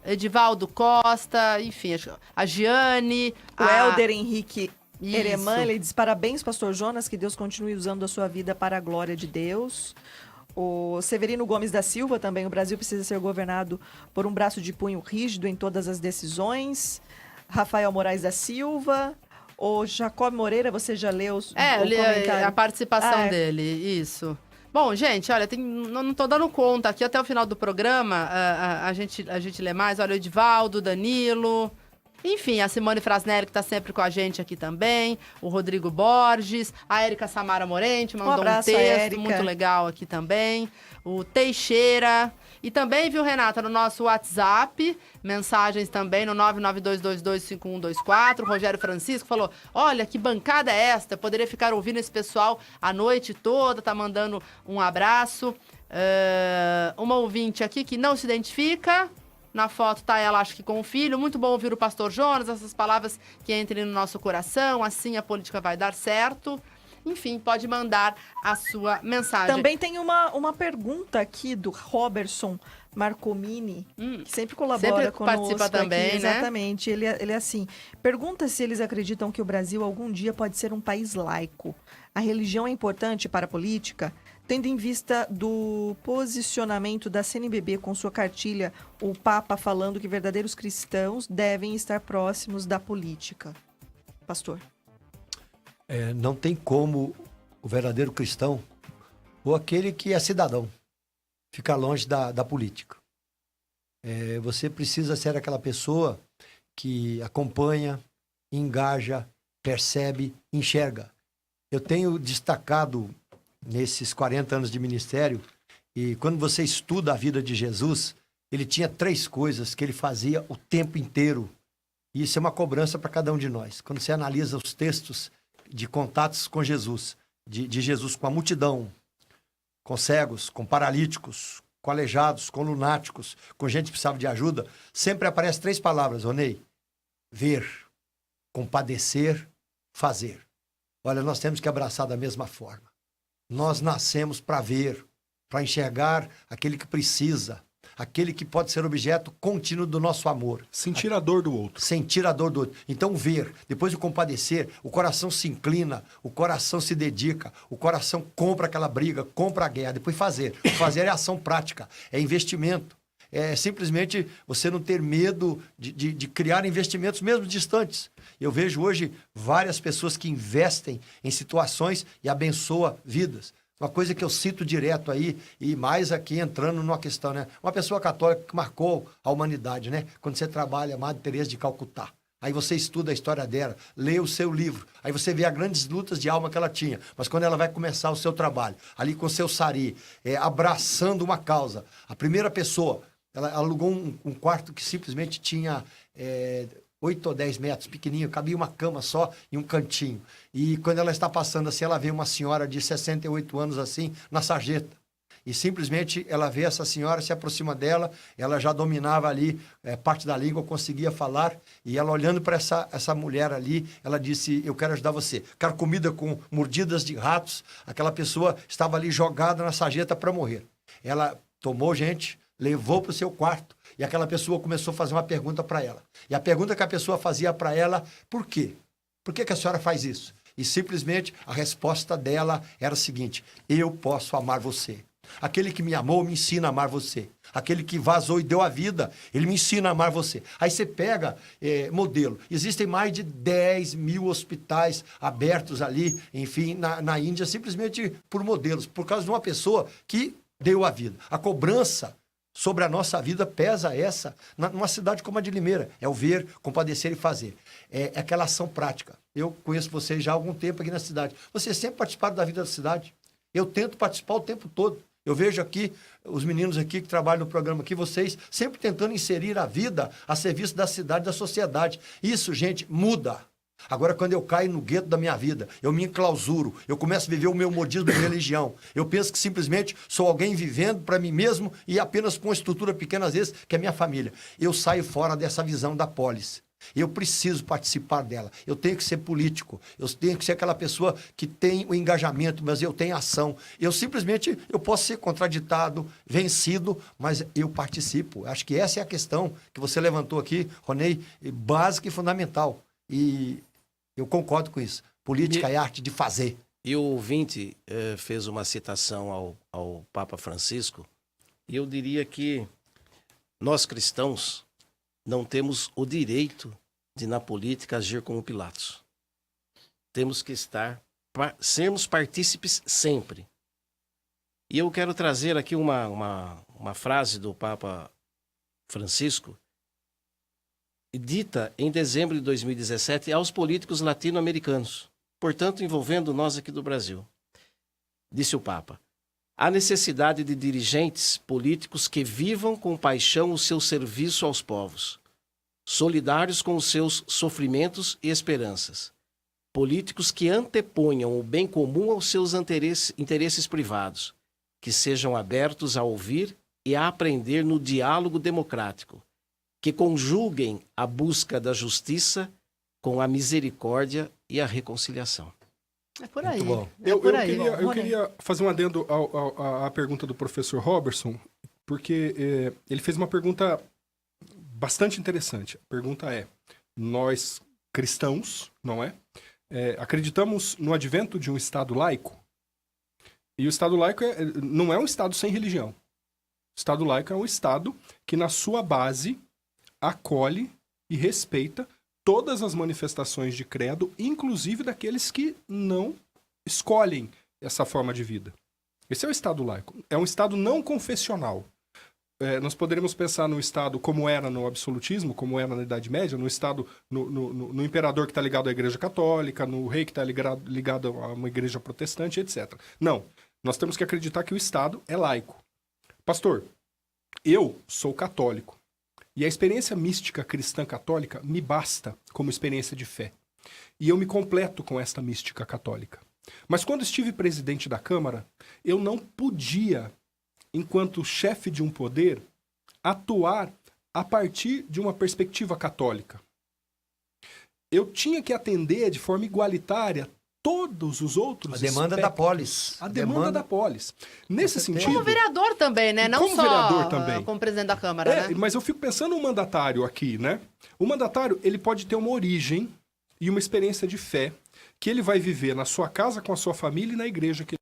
Edivaldo Costa, enfim, a Giane. O Helder Henrique Isso. Ereman, ele diz: parabéns, Pastor Jonas, que Deus continue usando a sua vida para a glória de Deus. O Severino Gomes da Silva também: o Brasil precisa ser governado por um braço de punho rígido em todas as decisões. Rafael Moraes da Silva. O Jacob Moreira, você já leu o comentário? A participação dele, isso. Bom, gente, olha, não tô dando conta aqui até o final do programa, a gente lê mais. Olha, o Edivaldo, Danilo, enfim, a Simone Frasnelli, que tá sempre com a gente aqui também, o Rodrigo Borges, a Érica Samara Morente mandou um texto muito legal aqui também, o Teixeira, e também, viu, Renata, no nosso WhatsApp, mensagens também no 992225124, o Rogério Francisco falou: olha, que bancada é esta? Eu poderia ficar ouvindo esse pessoal a noite toda, tá mandando um abraço. Uma ouvinte aqui que não se identifica, na foto tá ela, acho que com o filho. Muito bom ouvir o Pastor Jonas, essas palavras que entrem no nosso coração, assim a política vai dar certo. Enfim, pode mandar a sua mensagem. Também tem uma pergunta aqui do Robertson Marcomini, que sempre colabora conosco. Participa também, aqui, exatamente. Ele é assim: pergunta se eles acreditam que o Brasil algum dia pode ser um país laico. A religião é importante para a política? Tendo em vista do posicionamento da CNBB com sua cartilha, o Papa falando que verdadeiros cristãos devem estar próximos da política. Pastor. Não tem como o verdadeiro cristão, ou aquele que é cidadão, ficar longe da política. Você precisa ser aquela pessoa que acompanha, engaja, percebe, enxerga. Eu tenho destacado nesses 40 anos de ministério, e quando você estuda a vida de Jesus, ele tinha 3 coisas que ele fazia o tempo inteiro. E isso é uma cobrança para cada um de nós. Quando você analisa os textos de contatos com Jesus, de Jesus com a multidão, com cegos, com paralíticos, com aleijados, com lunáticos, com gente que precisava de ajuda, sempre aparecem 3 palavras, Ronei: ver, compadecer, fazer. Olha, nós temos que abraçar da mesma forma. Nós nascemos para ver, para enxergar aquele que precisa, aquele que pode ser objeto contínuo do nosso amor. Sentir a dor do outro. Sentir a dor do outro. Então, ver, depois de compadecer, o coração se inclina, o coração se dedica, o coração compra aquela briga, compra a guerra. Depois fazer. O fazer é ação prática, é investimento. É simplesmente você não ter medo de criar investimentos mesmo distantes. Eu vejo hoje várias pessoas que investem em situações e abençoam vidas. Uma coisa que eu cito direto aí, e mais aqui entrando numa questão, né? Uma pessoa católica que marcou a humanidade, né? Quando você trabalha, Madre Teresa de Calcutá. Aí você estuda a história dela, lê o seu livro, aí você vê as grandes lutas de alma que ela tinha. Mas quando ela vai começar o seu trabalho, ali com o seu sari, abraçando uma causa, a primeira pessoa, ela alugou um quarto que simplesmente tinha 8 ou 10 metros, pequenininho, cabia uma cama só e um cantinho. E quando ela está passando assim, ela vê uma senhora de 68 anos assim, na sarjeta. E simplesmente ela vê essa senhora, se aproxima dela, ela já dominava ali parte da língua, conseguia falar, e ela olhando para essa mulher ali, ela disse: eu quero ajudar você. Quero comida com mordidas de ratos. Aquela pessoa estava ali jogada na sarjeta para morrer. Ela tomou gente, levou para o seu quarto, e aquela pessoa começou a fazer uma pergunta para ela. E a pergunta que a pessoa fazia para ela: por quê? Por que a senhora faz isso? E simplesmente a resposta dela era a seguinte: eu posso amar você. Aquele que me amou me ensina a amar você. Aquele que vazou e deu a vida, ele me ensina a amar você. Aí você pega modelo. Existem mais de 10 mil hospitais abertos ali, enfim, na Índia, simplesmente por modelos, por causa de uma pessoa que deu a vida. A cobrança sobre a nossa vida pesa numa cidade como a de Limeira. É o ver, compadecer e fazer. É aquela ação prática. Eu conheço vocês já há algum tempo aqui na cidade. Vocês sempre participaram da vida da cidade. Eu tento participar o tempo todo. Eu vejo aqui, os meninos aqui que trabalham no programa aqui, vocês sempre tentando inserir a vida a serviço da cidade, da sociedade. Isso, gente, muda. Agora, quando eu caio no gueto da minha vida, eu me enclausuro, eu começo a viver o meu modismo de religião. Eu penso que simplesmente sou alguém vivendo para mim mesmo e apenas com uma estrutura pequena, às vezes, que é minha família. Eu saio fora dessa visão da polis. Eu preciso participar dela. Eu tenho que ser político. Eu tenho que ser aquela pessoa que tem o engajamento, mas eu tenho ação. Eu posso ser contraditado, vencido, mas eu participo. Acho que essa é a questão que você levantou aqui, Ronei, básica e fundamental. E eu concordo com isso. Política é arte de fazer. E o ouvinte fez uma citação ao Papa Francisco, e eu diria que nós cristãos não temos o direito de, na política, agir como Pilatos. Temos que sermos partícipes sempre. E eu quero trazer aqui uma frase do Papa Francisco, dita em dezembro de 2017 aos políticos latino-americanos, portanto, envolvendo nós aqui do Brasil. Disse o Papa: há necessidade de dirigentes políticos que vivam com paixão o seu serviço aos povos, solidários com os seus sofrimentos e esperanças. Políticos que anteponham o bem comum aos seus interesses privados, que sejam abertos a ouvir e a aprender no diálogo democrático, que conjuguem a busca da justiça com a misericórdia e a reconciliação. É por aí. Muito bom. Eu queria fazer um adendo à pergunta do professor Robertson, porque ele fez uma pergunta bastante interessante. A pergunta é: nós cristãos, não é? Acreditamos no advento de um Estado laico? E o Estado laico não é um Estado sem religião. O Estado laico é um Estado que, na sua base, acolhe e respeita todas as manifestações de credo, inclusive daqueles que não escolhem essa forma de vida. Esse é o Estado laico. É um Estado não confessional. nós poderíamos pensar no Estado como era no absolutismo, como era na Idade Média, no Estado, no imperador que está ligado à Igreja Católica, no rei que está ligado a uma igreja protestante, etc. Não. Nós temos que acreditar que o Estado é laico. Pastor, eu sou católico. E a experiência mística cristã católica me basta como experiência de fé. E eu me completo com esta mística católica. Mas quando estive presidente da Câmara, eu não podia, enquanto chefe de um poder, atuar a partir de uma perspectiva católica. Eu tinha que atender de forma igualitária todos os outros A demanda da polis. A demanda da polis. Nesse sentido... Como vereador também, né? Não como só vereador também. Como presidente da Câmara, né? Mas eu fico pensando no mandatário aqui, né? O mandatário, ele pode ter uma origem e uma experiência de fé que ele vai viver na sua casa, com a sua família e na igreja que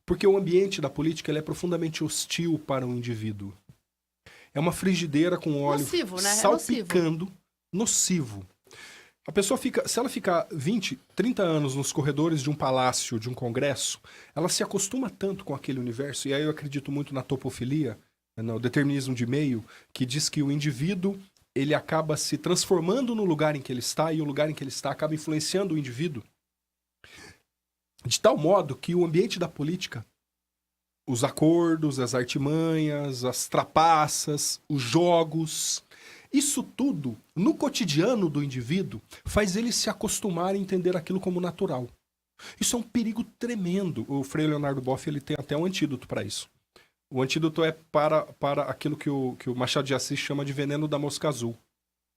Porque o ambiente da política ele é profundamente hostil para o indivíduo. É uma frigideira com óleo Nocivo, né? salpicando, nocivo. A pessoa fica, se ela ficar 20, 30 anos nos corredores de um palácio, de um congresso, ela se acostuma tanto com aquele universo, e aí eu acredito muito na topofilia, no determinismo de meio, que diz que o indivíduo ele acaba se transformando no lugar em que ele está, e o lugar em que ele está acaba influenciando o indivíduo. De tal modo que o ambiente da política, os acordos, as artimanhas, as trapaças, os jogos, isso tudo, no cotidiano do indivíduo, faz ele se acostumar a entender aquilo como natural. Isso é um perigo tremendo. O Frei Leonardo Boff ele tem até um antídoto para isso. O antídoto é para aquilo que o Machado de Assis chama de veneno da mosca azul.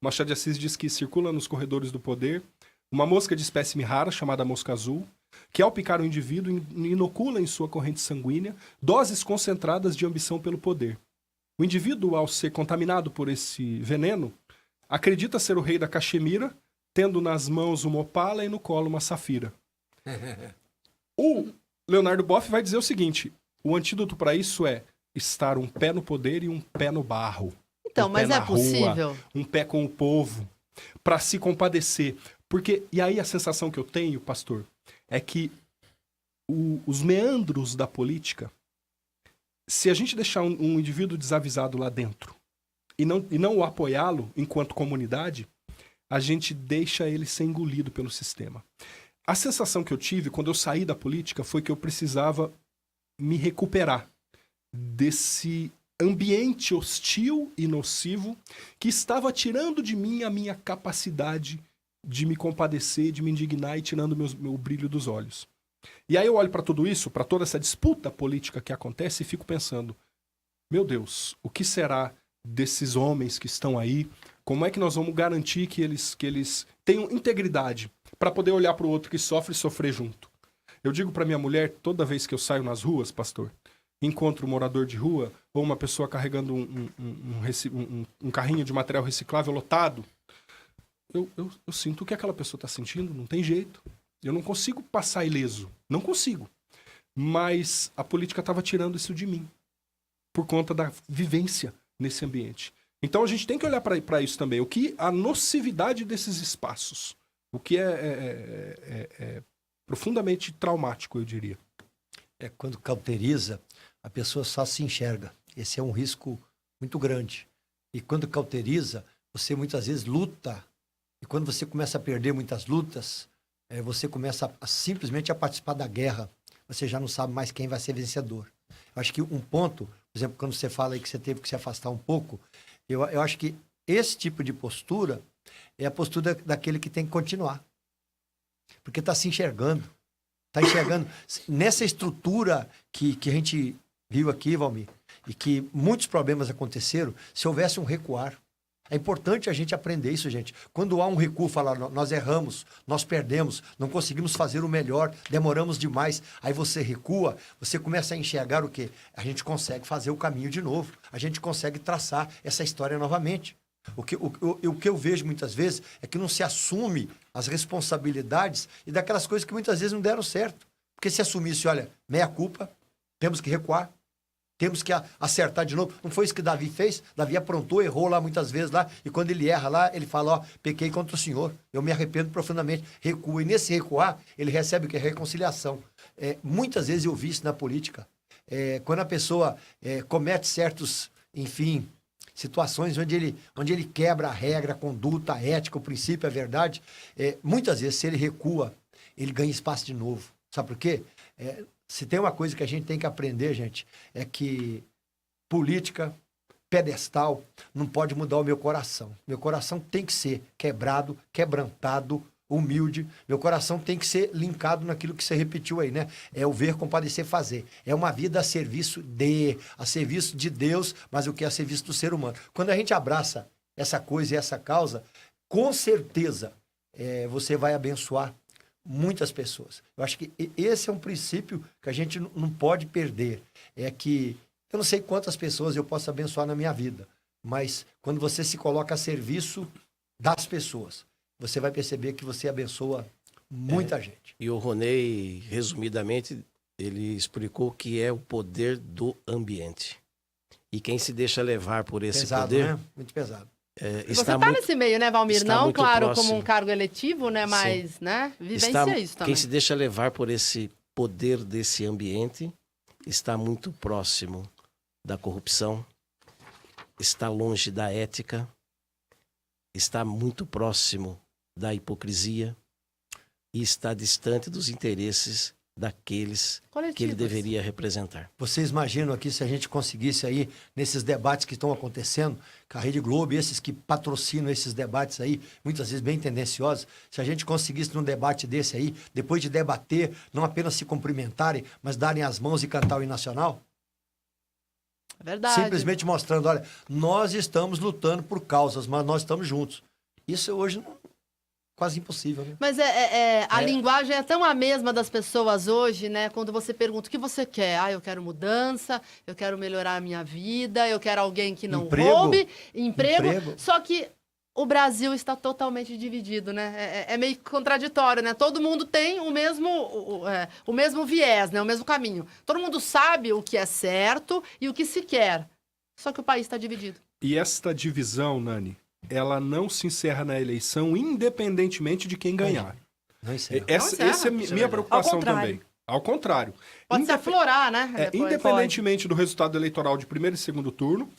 O Machado de Assis diz que circula nos corredores do poder uma mosca de espécime rara chamada mosca azul, que ao picar o indivíduo inocula em sua corrente sanguínea doses concentradas de ambição pelo poder. O indivíduo, ao ser contaminado por esse veneno, acredita ser o rei da Caxemira, tendo nas mãos uma opala e no colo uma safira. O Leonardo Boff vai dizer o seguinte: o antídoto para isso é estar um pé no poder e um pé no barro. Então, mas é possível? Rua, um pé com o povo, para se compadecer. Porque, e aí a sensação que eu tenho, pastor, é que os meandros da política, se a gente deixar um indivíduo desavisado lá dentro e não o apoiá-lo enquanto comunidade, a gente deixa ele ser engolido pelo sistema. A sensação que eu tive quando eu saí da política foi que eu precisava me recuperar desse ambiente hostil e nocivo que estava tirando de mim a minha capacidade de me compadecer, de me indignar e tirando meu brilho dos olhos. E aí eu olho para tudo isso, para toda essa disputa política que acontece e fico pensando, meu Deus, o que será desses homens que estão aí? Como é que nós vamos garantir que eles tenham integridade para poder olhar para o outro que sofre e sofrer junto? Eu digo para minha mulher, toda vez que eu saio nas ruas, pastor, encontro um morador de rua ou uma pessoa carregando um carrinho de material reciclável lotado, eu sinto o que aquela pessoa está sentindo, não tem jeito. Eu não consigo passar ileso, não consigo. Mas a política estava tirando isso de mim, por conta da vivência nesse ambiente. Então a gente tem que olhar para isso também. O que a nocividade desses espaços, o que é profundamente traumático, eu diria. Quando cauteriza, a pessoa só se enxerga. Esse é um risco muito grande. E quando cauteriza, você muitas vezes luta. E quando você começa a perder muitas lutas, você começa simplesmente a participar da guerra. Você já não sabe mais quem vai ser vencedor. Eu acho que um ponto, por exemplo, quando você fala aí que você teve que se afastar um pouco, eu acho que esse tipo de postura é a postura daquele que tem que continuar. Porque está se enxergando. Está enxergando. Nessa estrutura que a gente viu aqui, Valmir, e que muitos problemas aconteceram, se houvesse um recuar. É importante a gente aprender isso, gente. Quando há um recuo, falar, nós erramos, nós perdemos, não conseguimos fazer o melhor, demoramos demais. Aí você recua, você começa a enxergar o quê? A gente consegue fazer o caminho de novo. A gente consegue traçar essa história novamente. O que eu vejo muitas vezes é que não se assume as responsabilidades e daquelas coisas que muitas vezes não deram certo. Porque se assumisse, olha, meia culpa, temos que recuar. Temos que acertar de novo. Não foi isso que Davi fez? Davi aprontou, errou lá muitas vezes lá. E quando ele erra lá, ele fala, pequei contra o Senhor. Eu me arrependo profundamente. Recua. E nesse recuar, ele recebe o que? Reconciliação. Muitas vezes eu vi isso na política. Quando a pessoa comete certos, enfim, situações onde ele quebra a regra, a conduta, a ética, o princípio, a verdade. Muitas vezes, se ele recua, ele ganha espaço de novo. Sabe por quê? Se tem uma coisa que a gente tem que aprender, gente, é que política, pedestal, não pode mudar o meu coração. Meu coração tem que ser quebrado, quebrantado, humilde. Meu coração tem que ser linkado naquilo que você repetiu aí, né? É o ver, compadecer, fazer. É uma vida a serviço de Deus, mas o que é a serviço do ser humano. Quando a gente abraça essa coisa e essa causa, com certeza você vai abençoar muitas pessoas. Eu acho que esse é um princípio que a gente não pode perder. É que eu não sei quantas pessoas eu posso abençoar na minha vida, mas quando você se coloca a serviço das pessoas, você vai perceber que você abençoa muita gente. E o Ronei, resumidamente, ele explicou que é o poder do ambiente. E quem se deixa levar por esse pesado, poder... né? Muito pesado. Você está nesse meio, né, Valmir? está Não, muito claro, próximo. como um cargo eletivo, né? Mas, né? Vivencia isso também. Quem se deixa levar por esse poder desse ambiente está muito próximo da corrupção, está longe da ética, está muito próximo da hipocrisia e está distante dos interesses daqueles que ele deveria representar. Vocês imaginam aqui se a gente conseguisse aí, nesses debates que estão acontecendo, com a Rede Globo, esses que patrocinam esses debates aí, muitas vezes bem tendenciosos, se a gente conseguisse num debate desse aí, depois de debater, não apenas se cumprimentarem, mas darem as mãos e cantar o hino nacional? É verdade. Simplesmente mostrando, olha, nós estamos lutando por causas, mas nós estamos juntos. Isso hoje não... quase impossível, né? Mas a linguagem é tão a mesma das pessoas hoje, né? Quando você pergunta o que você quer. Eu quero mudança, eu quero melhorar a minha vida, eu quero alguém que não roube, emprego. Só que o Brasil está totalmente dividido, né? É meio contraditório, né? Todo mundo tem o mesmo viés, né? O mesmo caminho. Todo mundo sabe o que é certo e o que se quer. Só que o país está dividido. E esta divisão, Nani, ela não se encerra na eleição, independentemente de quem ganhar. Não encerra. Essa é minha preocupação também. Ao contrário. Pode se aflorar, né? Independentemente do resultado eleitoral de primeiro e segundo turno,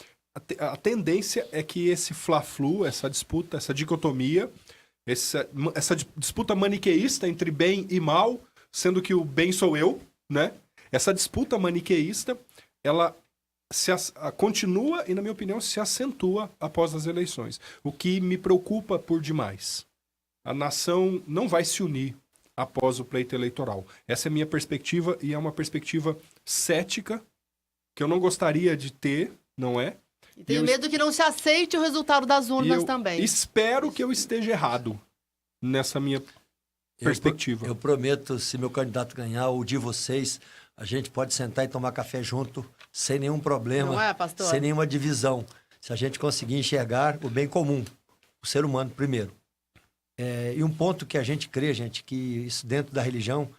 a tendência é que esse fla-flu, essa disputa, essa dicotomia, essa disputa maniqueísta entre bem e mal, sendo que o bem sou eu, né? Essa disputa maniqueísta, ela continua e, na minha opinião, se acentua após as eleições. O que me preocupa por demais. A nação não vai se unir após o pleito eleitoral. Essa é a minha perspectiva e é uma perspectiva cética que eu não gostaria de ter, não é? E tenho medo que não se aceite o resultado das urnas também. Espero que eu esteja errado nessa minha perspectiva. Eu prometo, se meu candidato ganhar, ou de vocês, a gente pode sentar e tomar café junto, sem nenhum problema, Não é, pastor? sem nenhuma divisão. Se a gente conseguir enxergar o bem comum, o ser humano primeiro. E um ponto que a gente crê, gente, que isso dentro da religião,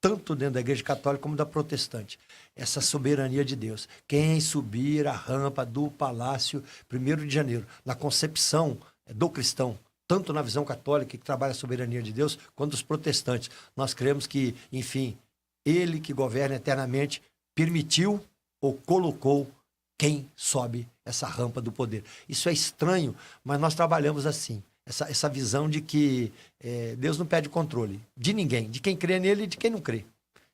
tanto dentro da igreja católica como da protestante, essa soberania de Deus. Quem subir a rampa do palácio 1º de janeiro, na concepção do cristão, tanto na visão católica, que trabalha a soberania de Deus, quanto dos protestantes. Nós cremos que, enfim, ele que governa eternamente permitiu ou colocou quem sobe essa rampa do poder. Isso é estranho, mas nós trabalhamos assim. Essa visão de que Deus não pede controle de ninguém, de quem crê nele e de quem não crê.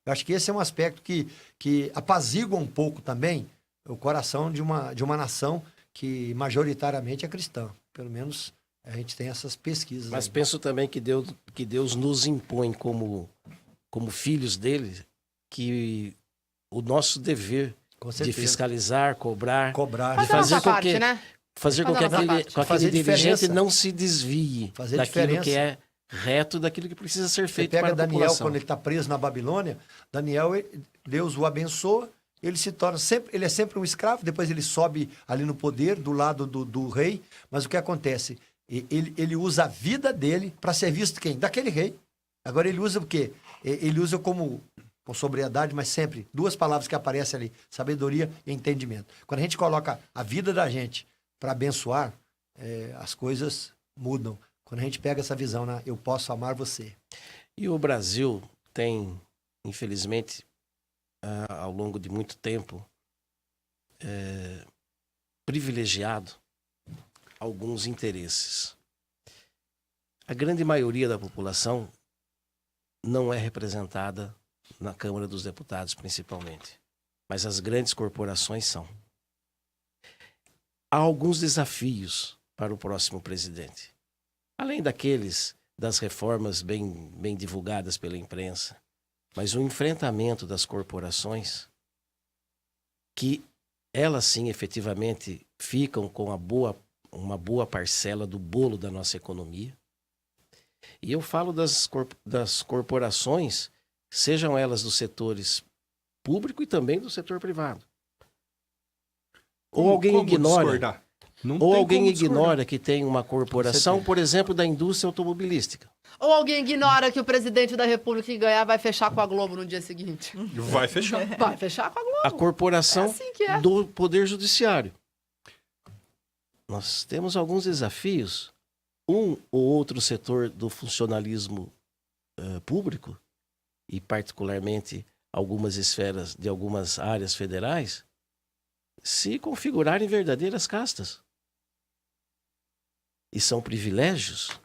Eu acho que esse é um aspecto que apazigua um pouco também o coração de uma nação que majoritariamente é cristã. Pelo menos a gente tem essas pesquisas. Mas aí. penso também que Deus nos impõe como filhos dele, que o nosso dever de fiscalizar, cobrar, Cobrar. de fazer nossa com parte, que, né? fazer com que Fazer a nossa aquele Fazer dirigente diferença. não se desvie Fazer daquilo diferença. que é reto, daquilo que precisa ser Você feito pega para a Daniel, população. quando ele está preso na Babilônia, Daniel, Deus o abençoa, ele se torna sempre, ele é sempre um escravo, depois ele sobe ali no poder, do lado do rei, mas o que acontece? Ele usa a vida dele para ser visto de quem? Daquele rei. Agora ele usa o quê? Ele usa com sobriedade, mas sempre duas palavras que aparecem ali, sabedoria e entendimento. Quando a gente coloca a vida da gente para abençoar, as coisas mudam. Quando a gente pega essa visão, né? Eu posso amar você. E o Brasil tem, infelizmente, ao longo de muito tempo, privilegiado alguns interesses. A grande maioria da população não é representada na Câmara dos Deputados, principalmente. Mas as grandes corporações são. Há alguns desafios para o próximo presidente. Além das reformas bem divulgadas pela imprensa, mas o enfrentamento das corporações, que elas sim efetivamente ficam com uma boa parcela do bolo da nossa economia. E eu falo das corporações, sejam elas dos setores público e também do setor privado. Ou alguém ignora. Ou alguém ignora que tem uma corporação, por exemplo, da indústria automobilística. Ou alguém ignora que o presidente da República que ganhar vai fechar com a Globo no dia seguinte. Vai fechar. Vai fechar com a Globo. A corporação É assim que é. do Poder Judiciário. Nós temos alguns desafios. Um ou outro setor do funcionalismo público, e particularmente algumas esferas de algumas áreas federais, se configurarem verdadeiras castas. E são privilégios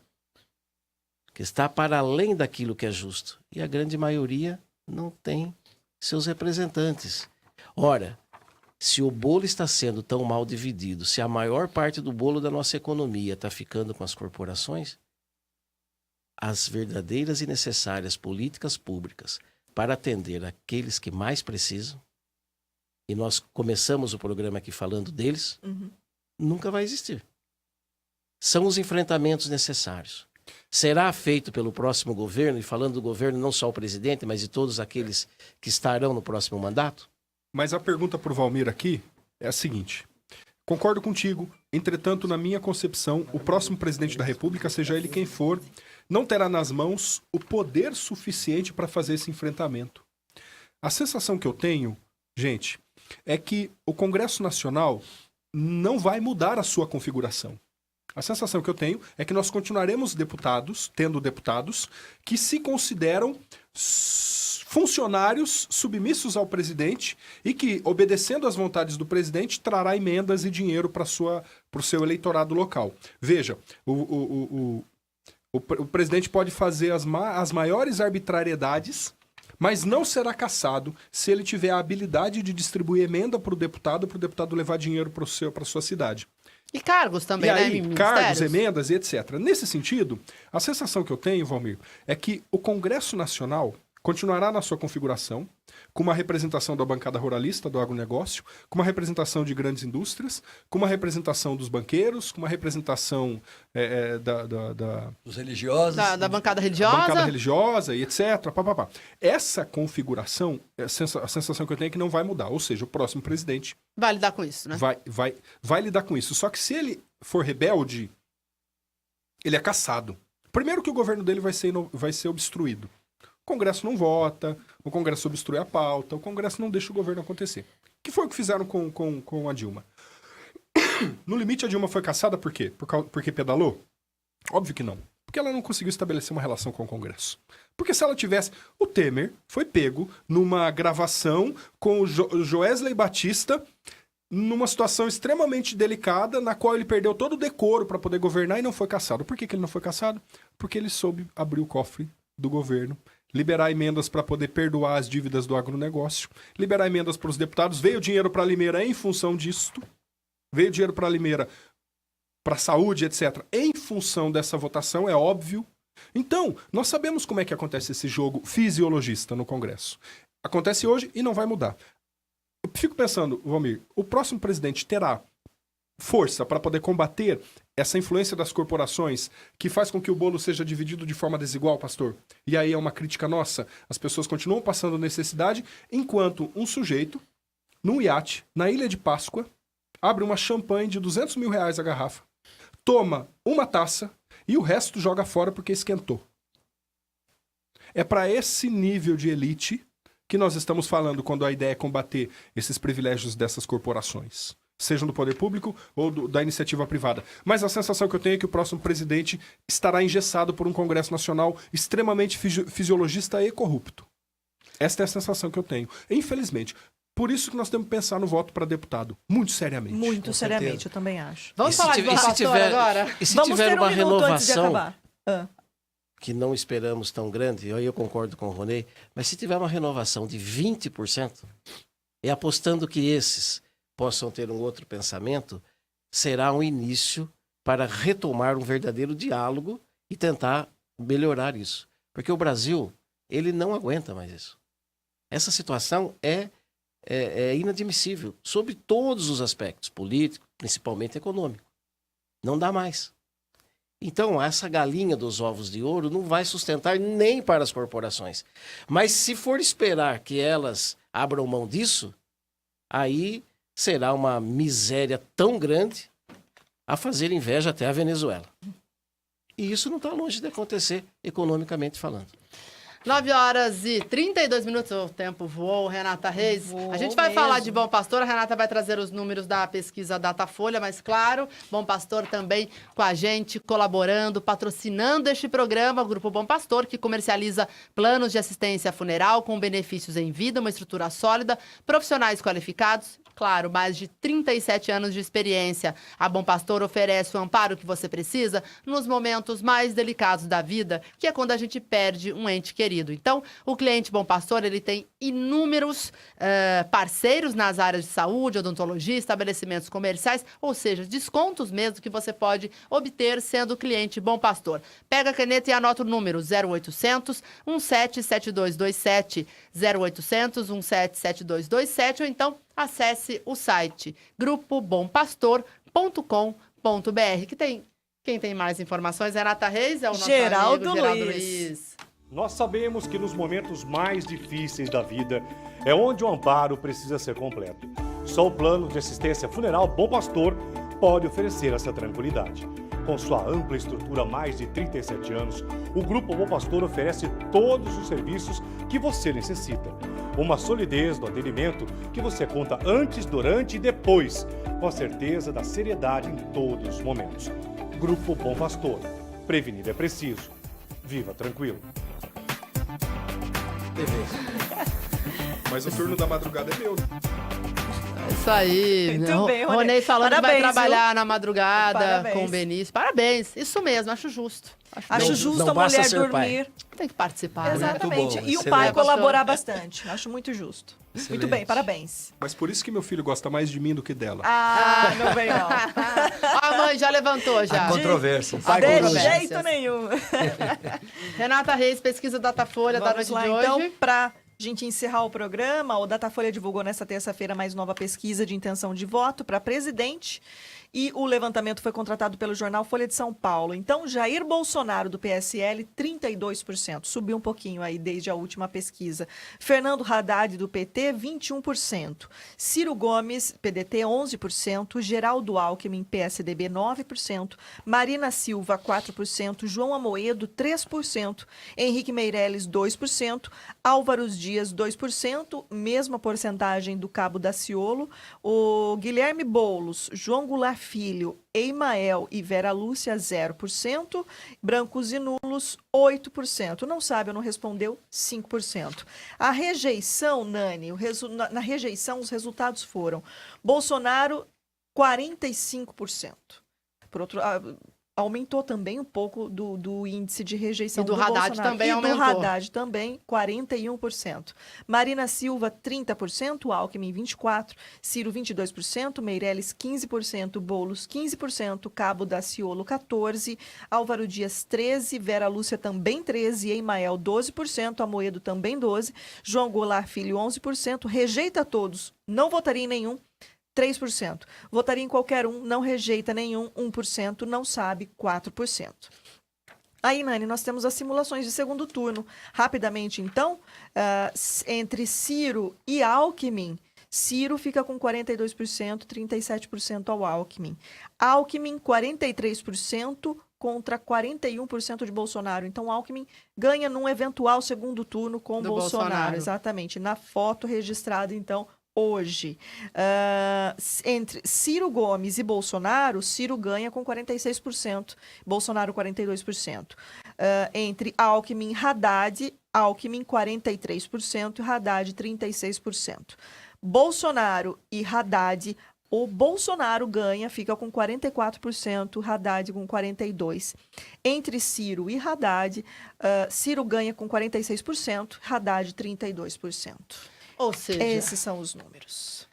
que está para além daquilo que é justo. E a grande maioria não tem seus representantes. Ora, se o bolo está sendo tão mal dividido, se a maior parte do bolo da nossa economia está ficando com as corporações, as verdadeiras e necessárias políticas públicas para atender aqueles que mais precisam, e nós começamos o programa aqui falando deles, nunca vai existir. São os enfrentamentos necessários. Será feito pelo próximo governo, e falando do governo não só o presidente, mas de todos aqueles que estarão no próximo mandato? Mas a pergunta para o Valmir aqui é a seguinte. Concordo contigo, entretanto, na minha concepção, o próximo presidente da República, seja ele quem for, não terá nas mãos o poder suficiente para fazer esse enfrentamento. A sensação que eu tenho, gente, é que o Congresso Nacional não vai mudar a sua configuração. A sensação que eu tenho é que nós continuaremos tendo deputados que se consideram funcionários submissos ao presidente e que, obedecendo às vontades do presidente, trará emendas e dinheiro para o seu eleitorado local. Veja, o presidente pode fazer as maiores arbitrariedades, mas não será cassado se ele tiver a habilidade de distribuir emenda para o deputado levar dinheiro para a sua cidade. E cargos também, E aí, né? cargos, emendas e etc. Nesse sentido, a sensação que eu tenho, Valmir, é que o Congresso Nacional continuará na sua configuração, com uma representação da bancada ruralista, do agronegócio, com uma representação de grandes indústrias, com uma representação dos banqueiros, com uma representação Dos religiosos. Da bancada religiosa. bancada religiosa e etc. Pá. Essa configuração, a sensação que eu tenho é que não vai mudar. Ou seja, o próximo presidente Vai lidar com isso, né? vai lidar com isso. Só que se ele for rebelde, ele é cassado. Primeiro que o governo dele vai ser obstruído. O Congresso não vota, o Congresso obstrui a pauta, o Congresso não deixa o governo acontecer. Que foi o que fizeram com a Dilma. No limite, a Dilma foi cassada por quê? Porque pedalou? Óbvio que não. Porque ela não conseguiu estabelecer uma relação com o Congresso. Porque se ela tivesse... O Temer foi pego numa gravação com o Joesley Batista numa situação extremamente delicada, na qual ele perdeu todo o decoro para poder governar e não foi cassado. Por que ele não foi cassado? Porque ele soube abrir o cofre do governo, liberar emendas para poder perdoar as dívidas do agronegócio, liberar emendas para os deputados. Veio dinheiro para Limeira em função disto. Veio dinheiro para Limeira, para saúde, etc. Em função dessa votação, é óbvio. Então, nós sabemos como é que acontece esse jogo fisiologista no Congresso. Acontece hoje e não vai mudar. Eu fico pensando, Valmir, o próximo presidente terá força para poder combater essa influência das corporações que faz com que o bolo seja dividido de forma desigual, pastor? E aí é uma crítica nossa. As pessoas continuam passando necessidade, enquanto um sujeito, num iate, na Ilha de Páscoa, abre uma champanhe de R$200 mil a garrafa, toma uma taça e o resto joga fora porque esquentou. É para esse nível de elite que nós estamos falando quando a ideia é combater esses privilégios dessas corporações, sejam do poder público ou da iniciativa privada. Mas a sensação que eu tenho é que o próximo presidente estará engessado por um Congresso Nacional extremamente fisiologista e corrupto. Esta é a sensação que eu tenho. Infelizmente. Por isso que nós temos que pensar no voto para deputado. Muito seriamente. Muito seriamente, eu também acho. Vamos falar de Bom Pastor agora? E se Vamos tiver ter uma um minuto antes de renovação acabar. que não esperamos tão grande, aí eu concordo com o Ronei, mas se tiver uma renovação de 20%, e apostando que esses possam ter um outro pensamento, será um início para retomar um verdadeiro diálogo e tentar melhorar isso. Porque o Brasil, ele não aguenta mais isso. Essa situação é inadmissível, sob todos os aspectos, político, principalmente econômico. Não dá mais. Então, essa galinha dos ovos de ouro não vai sustentar nem para as corporações. Mas se for esperar que elas abram mão disso, aí será uma miséria tão grande a fazer inveja até a Venezuela. E isso não está longe de acontecer, economicamente falando. 9h32, o tempo voou, Renata Reis. A gente vai falar de Bom Pastor, a Renata vai trazer os números da pesquisa Datafolha, mas claro, Bom Pastor também com a gente, colaborando, patrocinando este programa, o Grupo Bom Pastor, que comercializa planos de assistência funeral com benefícios em vida, uma estrutura sólida, profissionais qualificados, claro, mais de 37 anos de experiência. A Bom Pastor oferece o amparo que você precisa nos momentos mais delicados da vida, que é quando a gente perde um ente querido. Então, o cliente Bom Pastor, ele tem inúmeros parceiros nas áreas de saúde, odontologia, estabelecimentos comerciais, ou seja, descontos mesmo que você pode obter sendo cliente Bom Pastor. Pega a caneta e anota o número 0800 177227, 0800 177227, ou então acesse o site grupobompastor.com.br, que tem... Quem tem mais informações é Renata Reis, é o nosso Geraldo amigo Geraldo Luiz. Nós sabemos que nos momentos mais difíceis da vida é onde o amparo precisa ser completo. Só o plano de assistência funeral Bom Pastor pode oferecer essa tranquilidade. Com sua ampla estrutura há mais de 37 anos, o Grupo Bom Pastor oferece todos os serviços que você necessita. Uma solidez do atendimento que você conta antes, durante e depois, com a certeza da seriedade em todos os momentos. Grupo Bom Pastor. Prevenir é preciso. Viva tranquilo. Mas o turno da madrugada é meu. Isso aí. Muito bem, Ronei. Ronei falando que vai Parabéns, trabalhar viu? na madrugada Parabéns. com o Benício. Parabéns. Isso mesmo, acho justo. Acho Não- justo não a basta mulher ser dormir. pai. Tem que participar, né? Exatamente. Muito bom, E o excelente. pai colaborar Pastor. bastante. Acho muito justo. Muito Excelente. bem, parabéns. Mas por isso que meu filho gosta mais de mim do que dela. Ah, não vem não. A mãe já levantou já. A controvérsia. De jeito nenhum. Renata Reis, pesquisa Datafolha da noite Vamos lá, de hoje. então, para a gente encerrar o programa, o Datafolha divulgou nesta terça-feira mais nova pesquisa de intenção de voto para presidente. E o levantamento foi contratado pelo jornal Folha de São Paulo. Então, Jair Bolsonaro, do PSL, 32%. Subiu um pouquinho aí desde a última pesquisa. Fernando Haddad, do PT, 21%. Ciro Gomes, PDT, 11%. Geraldo Alckmin, PSDB, 9%. Marina Silva, 4%. João Amoedo, 3%. Henrique Meirelles, 2%. Álvaro Dias, 2%. Mesma porcentagem do Cabo Daciolo. O Guilherme Boulos, João Goulart Filho, Eimael e Vera Lúcia, 0%. Brancos e nulos, 8%. Não sabe ou não respondeu, 5%. A rejeição, Nani, na rejeição os resultados foram Bolsonaro, 45%. Por outro aumentou também um pouco do índice de rejeição do Haddad Bolsonaro. também do aumentou. Haddad também, 41%. Marina Silva, 30%, Alckmin, 24%, Ciro, 22%, Meirelles, 15%, Boulos, 15%, Cabo Daciolo, 14%, Álvaro Dias, 13%, Vera Lúcia também 13%, Eimael, 12%, Amoedo também 12%, João Goulart Filho, 11%, rejeita todos, não votaria em nenhum, 3%. Votaria em qualquer um, não rejeita nenhum, 1%, não sabe, 4%. Aí, Nani, nós temos as simulações de segundo turno. Rapidamente, então, entre Ciro e Alckmin, Ciro fica com 42%, 37% ao Alckmin. Alckmin, 43% contra 41% de Bolsonaro. Então, Alckmin ganha num eventual segundo turno com Bolsonaro. Exatamente. Na foto registrada, então, hoje. Entre Ciro Gomes e Bolsonaro, Ciro ganha com 46%, Bolsonaro 42%. Entre Alckmin e Haddad, Alckmin 43% e Haddad 36%. Bolsonaro e Haddad, o Bolsonaro ganha, fica com 44%, Haddad com 42%. Entre Ciro e Haddad, Ciro ganha com 46%, Haddad 32%. Ou seja, esses são os números.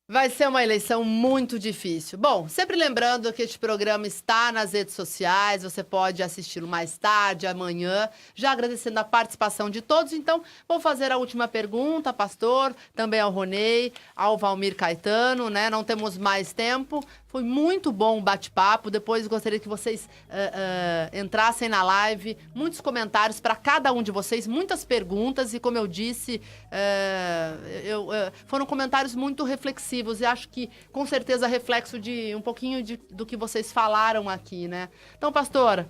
Vai ser uma eleição muito difícil. Bom, sempre lembrando que este programa está nas redes sociais, você pode assisti-lo mais tarde, amanhã, já agradecendo a participação de todos. Então, vou fazer a última pergunta, pastor, também ao Ronei, ao Valmir Caetano, né? Não temos mais tempo. Foi muito bom o bate-papo. Depois gostaria que vocês entrassem na live. Muitos comentários para cada um de vocês, muitas perguntas. E como eu disse, foram comentários muito reflexivos. E acho que, com certeza, reflexo de um pouquinho do que vocês falaram aqui, né? Então, pastor,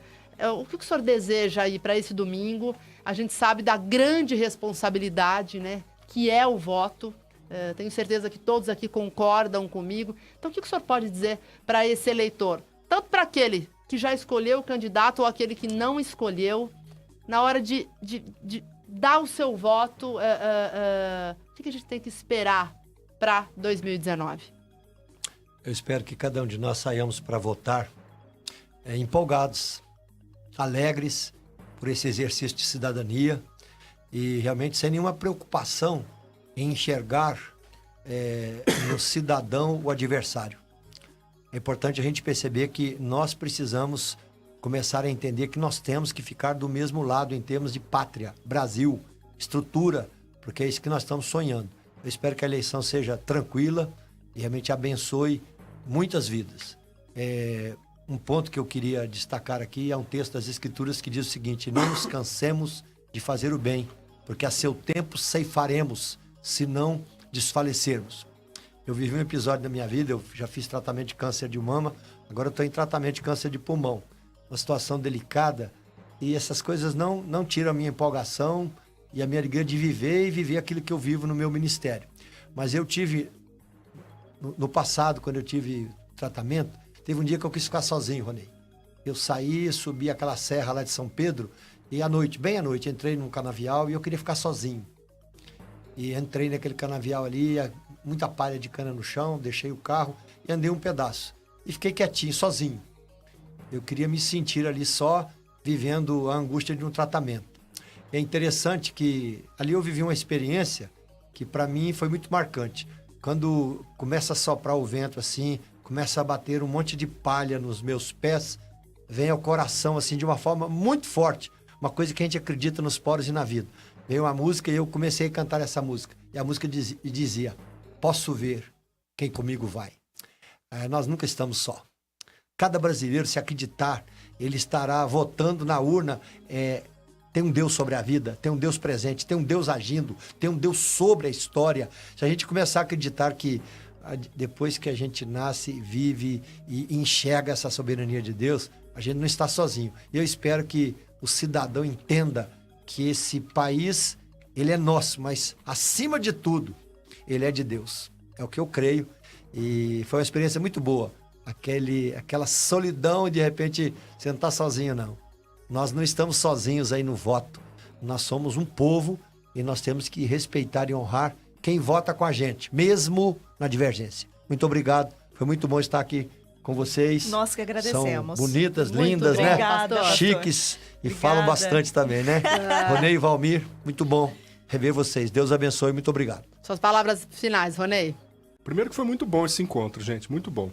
o que o senhor deseja aí para esse domingo? A gente sabe da grande responsabilidade, né, que é o voto. Tenho certeza que todos aqui concordam comigo. Então, o que o senhor pode dizer para esse eleitor? Tanto para aquele que já escolheu o candidato ou aquele que não escolheu, na hora de dar o seu voto, o que a gente tem que esperar para 2019? Eu espero que cada um de nós saiamos para votar empolgados, alegres por esse exercício de cidadania e realmente sem nenhuma preocupação em enxergar no cidadão o adversário. É importante a gente perceber que nós precisamos começar a entender que nós temos que ficar do mesmo lado em termos de pátria, Brasil, estrutura, porque é isso que nós estamos sonhando. Eu espero que a eleição seja tranquila e realmente abençoe muitas vidas. Um ponto que eu queria destacar aqui é um texto das Escrituras que diz o seguinte: não nos cansemos de fazer o bem, porque a seu tempo ceifaremos, se não desfalecermos. Eu vivi um episódio da minha vida, eu já fiz tratamento de câncer de mama, agora eu estou em tratamento de câncer de pulmão. Uma situação delicada e essas coisas não tiram a minha empolgação e a minha alegria de viver e viver aquilo que eu vivo no meu ministério. Mas eu tive, no passado, quando eu tive tratamento, teve um dia que eu quis ficar sozinho, Ronei. Eu saí, subi aquela serra lá de São Pedro e à noite, bem à noite, entrei num canavial e eu queria ficar sozinho. E entrei naquele canavial ali, muita palha de cana no chão, deixei o carro e andei um pedaço. E fiquei quietinho, sozinho. Eu queria me sentir ali só, vivendo a angústia de um tratamento. É interessante que ali eu vivi uma experiência que para mim foi muito marcante. Quando começa a soprar o vento assim, começa a bater um monte de palha nos meus pés, vem ao coração, assim, de uma forma muito forte. Uma coisa que a gente acredita nos poros e na vida. Veio uma música e eu comecei a cantar essa música. E a música dizia, posso ver quem comigo vai. Nós nunca estamos só. Cada brasileiro, se acreditar, ele estará votando na urna. Tem um Deus sobre a vida, tem um Deus presente, tem um Deus agindo, tem um Deus sobre a história. Se a gente começar a acreditar que depois que a gente nasce, vive e enxerga essa soberania de Deus, a gente não está sozinho. E eu espero que o cidadão entenda que esse país, ele é nosso, mas acima de tudo, ele é de Deus. É o que eu creio. E foi uma experiência muito boa. Aquela solidão, de repente, você não está sozinho, não. Nós não estamos sozinhos aí no voto. Nós somos um povo e nós temos que respeitar e honrar quem vota com a gente, mesmo na divergência. Muito obrigado. Foi muito bom estar aqui com vocês. Nós que agradecemos. São bonitas, Muito lindas, né? obrigada, pastor. Chiques e Obrigada. falam bastante também, né? Ronei e Valmir, muito bom rever vocês. Deus abençoe, muito obrigado. Suas palavras finais, Ronei. Primeiro que foi muito bom esse encontro, gente, muito bom.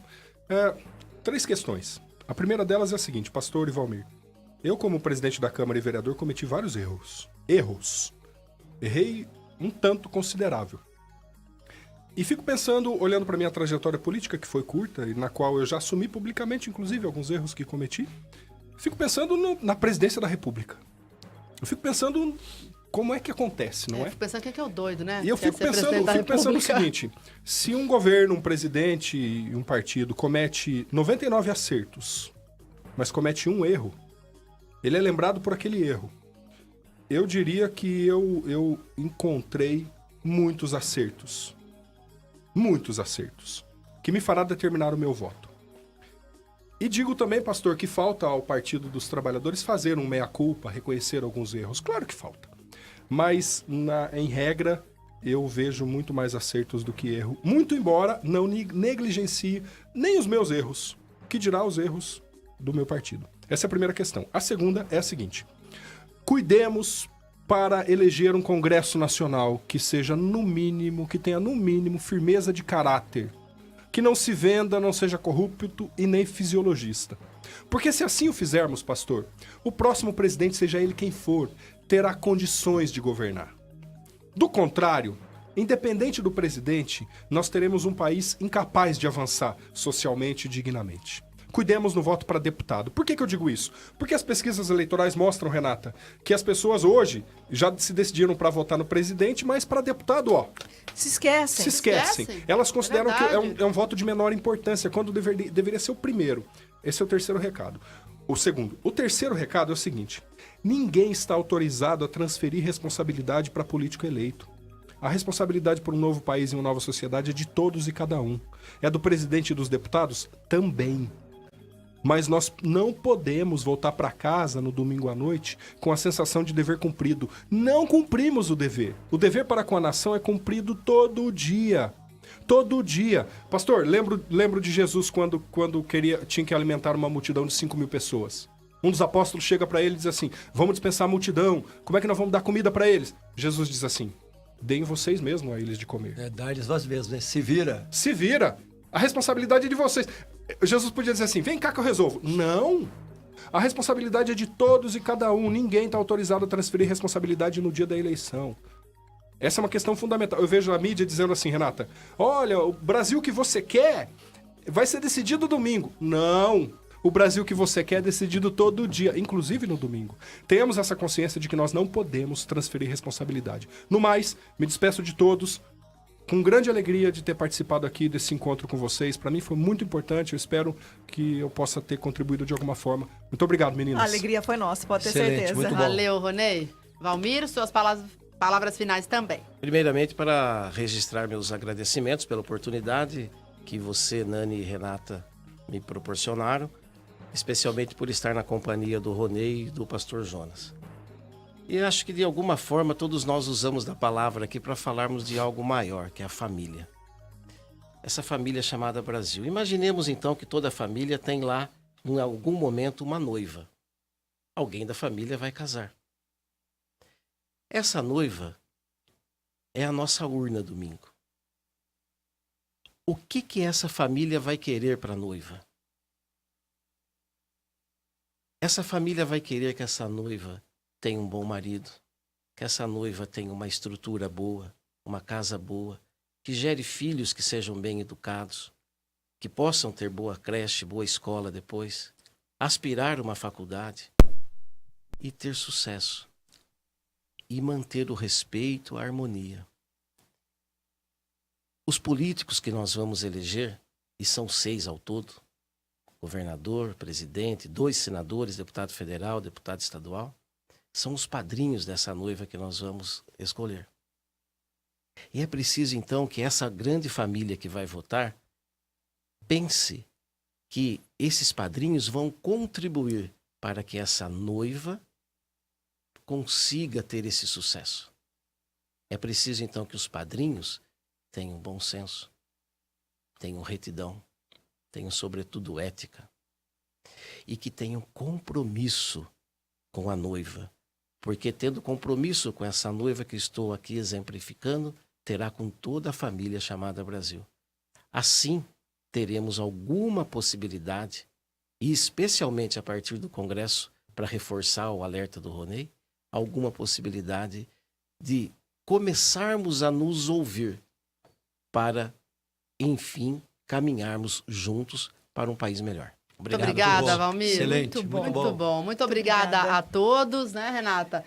3 questões. A primeira delas é a seguinte, pastor e Valmir. Eu, como presidente da Câmara e vereador, cometi vários erros. Errei um tanto considerável. E fico pensando, olhando para minha trajetória política, que foi curta, e na qual eu já assumi publicamente, inclusive, alguns erros que cometi. Fico pensando na presidência da República. Eu fico pensando como é que acontece, não é? Fico pensando quem é o doido, né? E eu fico pensando o seguinte, se um governo, um presidente e um partido comete 99 acertos, mas comete um erro, ele é lembrado por aquele erro. Eu diria que eu encontrei muitos acertos, que me fará determinar o meu voto. E digo também, pastor, que falta ao Partido dos Trabalhadores fazer um meia-culpa, reconhecer alguns erros. Claro que falta. Mas, em regra, eu vejo muito mais acertos do que erro. Muito embora não negligencie nem os meus erros, que dirá os erros do meu partido. Essa é a primeira questão. A segunda é a seguinte. Cuidemos para eleger um Congresso Nacional que seja, no mínimo, que tenha, no mínimo, firmeza de caráter. Que não se venda, não seja corrupto e nem fisiologista. Porque se assim o fizermos, pastor, o próximo presidente, seja ele quem for, terá condições de governar. Do contrário, independente do presidente, nós teremos um país incapaz de avançar socialmente e dignamente. Cuidemos no voto para deputado. Por que eu digo isso? Porque as pesquisas eleitorais mostram, Renata, que as pessoas hoje já se decidiram para votar no presidente, mas para deputado, se esquecem. Se esquecem. Elas consideram que é um voto de menor importância, quando deveria ser o primeiro. Esse é o terceiro recado. O segundo. O terceiro recado é o seguinte. Ninguém está autorizado a transferir responsabilidade para político eleito. A responsabilidade por um novo país e uma nova sociedade é de todos e cada um. É do presidente e dos deputados? Também. Mas nós não podemos voltar para casa no domingo à noite com a sensação de dever cumprido. Não cumprimos o dever. O dever para com a nação é cumprido todo dia. Todo dia. Pastor, lembro de Jesus quando tinha que alimentar uma multidão de 5.000 pessoas. Um dos apóstolos chega para ele e diz assim, vamos dispensar a multidão, como é que nós vamos dar comida para eles? Jesus diz assim, deem vocês mesmos a eles de comer. Dá-lhes vós mesmos, né? Se vira. Se vira. A responsabilidade é de vocês. Jesus podia dizer assim, vem cá que eu resolvo. Não. A responsabilidade é de todos e cada um. Ninguém está autorizado a transferir responsabilidade no dia da eleição. Essa é uma questão fundamental. Eu vejo a mídia dizendo assim, Renata, olha, o Brasil que você quer vai ser decidido domingo. Não. O Brasil que você quer é decidido todo dia, inclusive no domingo. Tenhamos essa consciência de que nós não podemos transferir responsabilidade. No mais, me despeço de todos. Com grande alegria de ter participado aqui desse encontro com vocês. Para mim foi muito importante. Eu espero que eu possa ter contribuído de alguma forma. Muito obrigado, meninas. A alegria foi nossa, pode ter certeza. Muito bom. Valeu, Ronei. Valmir, suas palavras finais também. Primeiramente, para registrar meus agradecimentos pela oportunidade que você, Nani e Renata me proporcionaram, especialmente por estar na companhia do Ronei e do pastor Jonas. E acho que, de alguma forma, todos nós usamos da palavra aqui para falarmos de algo maior, que é a família. Essa família chamada Brasil. Imaginemos, então, que toda a família tem lá, em algum momento, uma noiva. Alguém da família vai casar. Essa noiva é a nossa urna domingo. o que essa família vai querer para a noiva? Essa família vai querer que essa noiva tenha um bom marido, que essa noiva tenha uma estrutura boa, uma casa boa, que gere filhos que sejam bem educados, que possam ter boa creche, boa escola depois, aspirar a uma faculdade e ter sucesso. E manter o respeito, a harmonia. Os políticos que nós vamos eleger, e são 6 ao todo, governador, presidente, 2 senadores, deputado federal, deputado estadual, são os padrinhos dessa noiva que nós vamos escolher. E é preciso, então, que essa grande família que vai votar pense que esses padrinhos vão contribuir para que essa noiva consiga ter esse sucesso. É preciso, então, que os padrinhos tenham bom senso, tenham retidão, tenham, sobretudo, ética e que tenham compromisso com a noiva. Porque tendo compromisso com essa noiva que estou aqui exemplificando, terá com toda a família chamada Brasil. Assim, teremos alguma possibilidade, e especialmente a partir do Congresso, para reforçar o alerta do Ronei, alguma possibilidade de começarmos a nos ouvir para, enfim, caminharmos juntos para um país melhor. Obrigado. Muito obrigada, Valmir. Excelente, Muito bom. Muito obrigada a todos, né, Renata?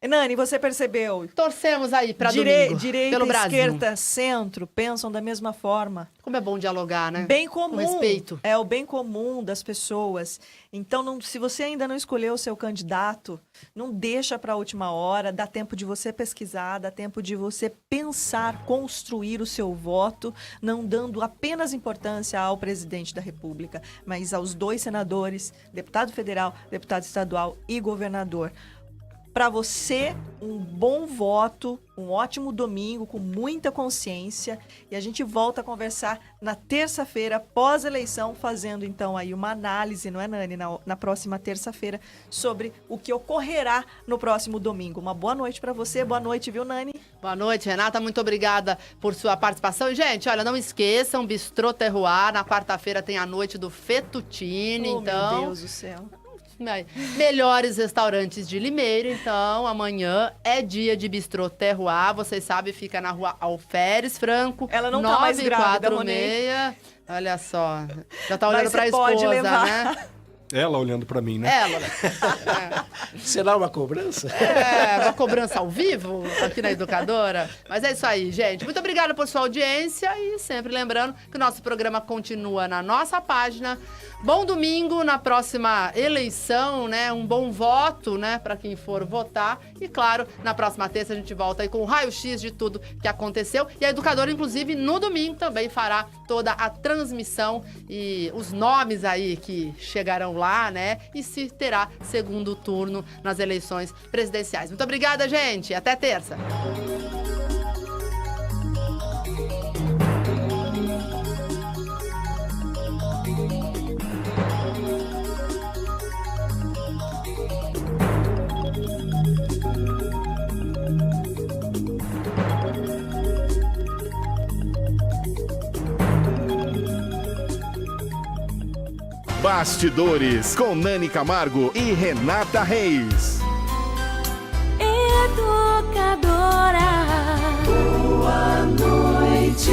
Nani, você percebeu? Torcemos aí para domingo, direita, pelo Brasil. esquerda, centro, pensam da mesma forma. Como é bom dialogar, né? Bem comum. Com respeito. É o bem comum das pessoas. Então, se você ainda não escolheu o seu candidato, não deixa para a última hora, dá tempo de você pesquisar, dá tempo de você pensar, construir o seu voto, não dando apenas importância ao presidente da República, mas aos 2 senadores, deputado federal, deputado estadual e governador. Para você, um bom voto, um ótimo domingo, com muita consciência. E a gente volta a conversar na terça-feira, pós-eleição, fazendo então aí uma análise, não é, Nani? Na próxima terça-feira, sobre o que ocorrerá no próximo domingo. Uma boa noite para você, boa noite, viu, Nani? Boa noite, Renata, muito obrigada por sua participação. E, gente, olha, não esqueçam, Bistrô Terroir, na quarta-feira tem a noite do Fettuccine, então... Meu Deus do céu. Melhores restaurantes de Limeira, então amanhã é dia de Bistrô Terroir, vocês sabem, fica na rua Alferes Franco. Ela não tá mais grávida, 946. Olha só, já tá olhando pra pode esposa, levar. né? Ela olhando para mim, né? Ela. Será uma cobrança? Uma cobrança ao vivo aqui na Educadora. Mas é isso aí, gente. Muito obrigada por sua audiência e sempre lembrando que o nosso programa continua na nossa página. Bom domingo na próxima eleição, né? Um bom voto, né? Para quem for votar. E claro, na próxima terça a gente volta aí com o raio-x de tudo que aconteceu. E a Educadora, inclusive, no domingo também fará toda a transmissão e os nomes aí que chegarão lá, né? E se terá segundo turno nas eleições presidenciais. Muito obrigada, gente. Até terça. Bastidores com Nani Camargo e Renata Reis. Educadora. Boa noite.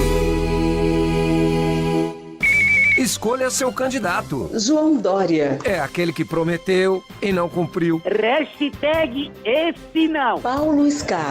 Escolha seu candidato. João Dória. É aquele que prometeu e não cumpriu. Hashtag esse não. Paulo Scaff.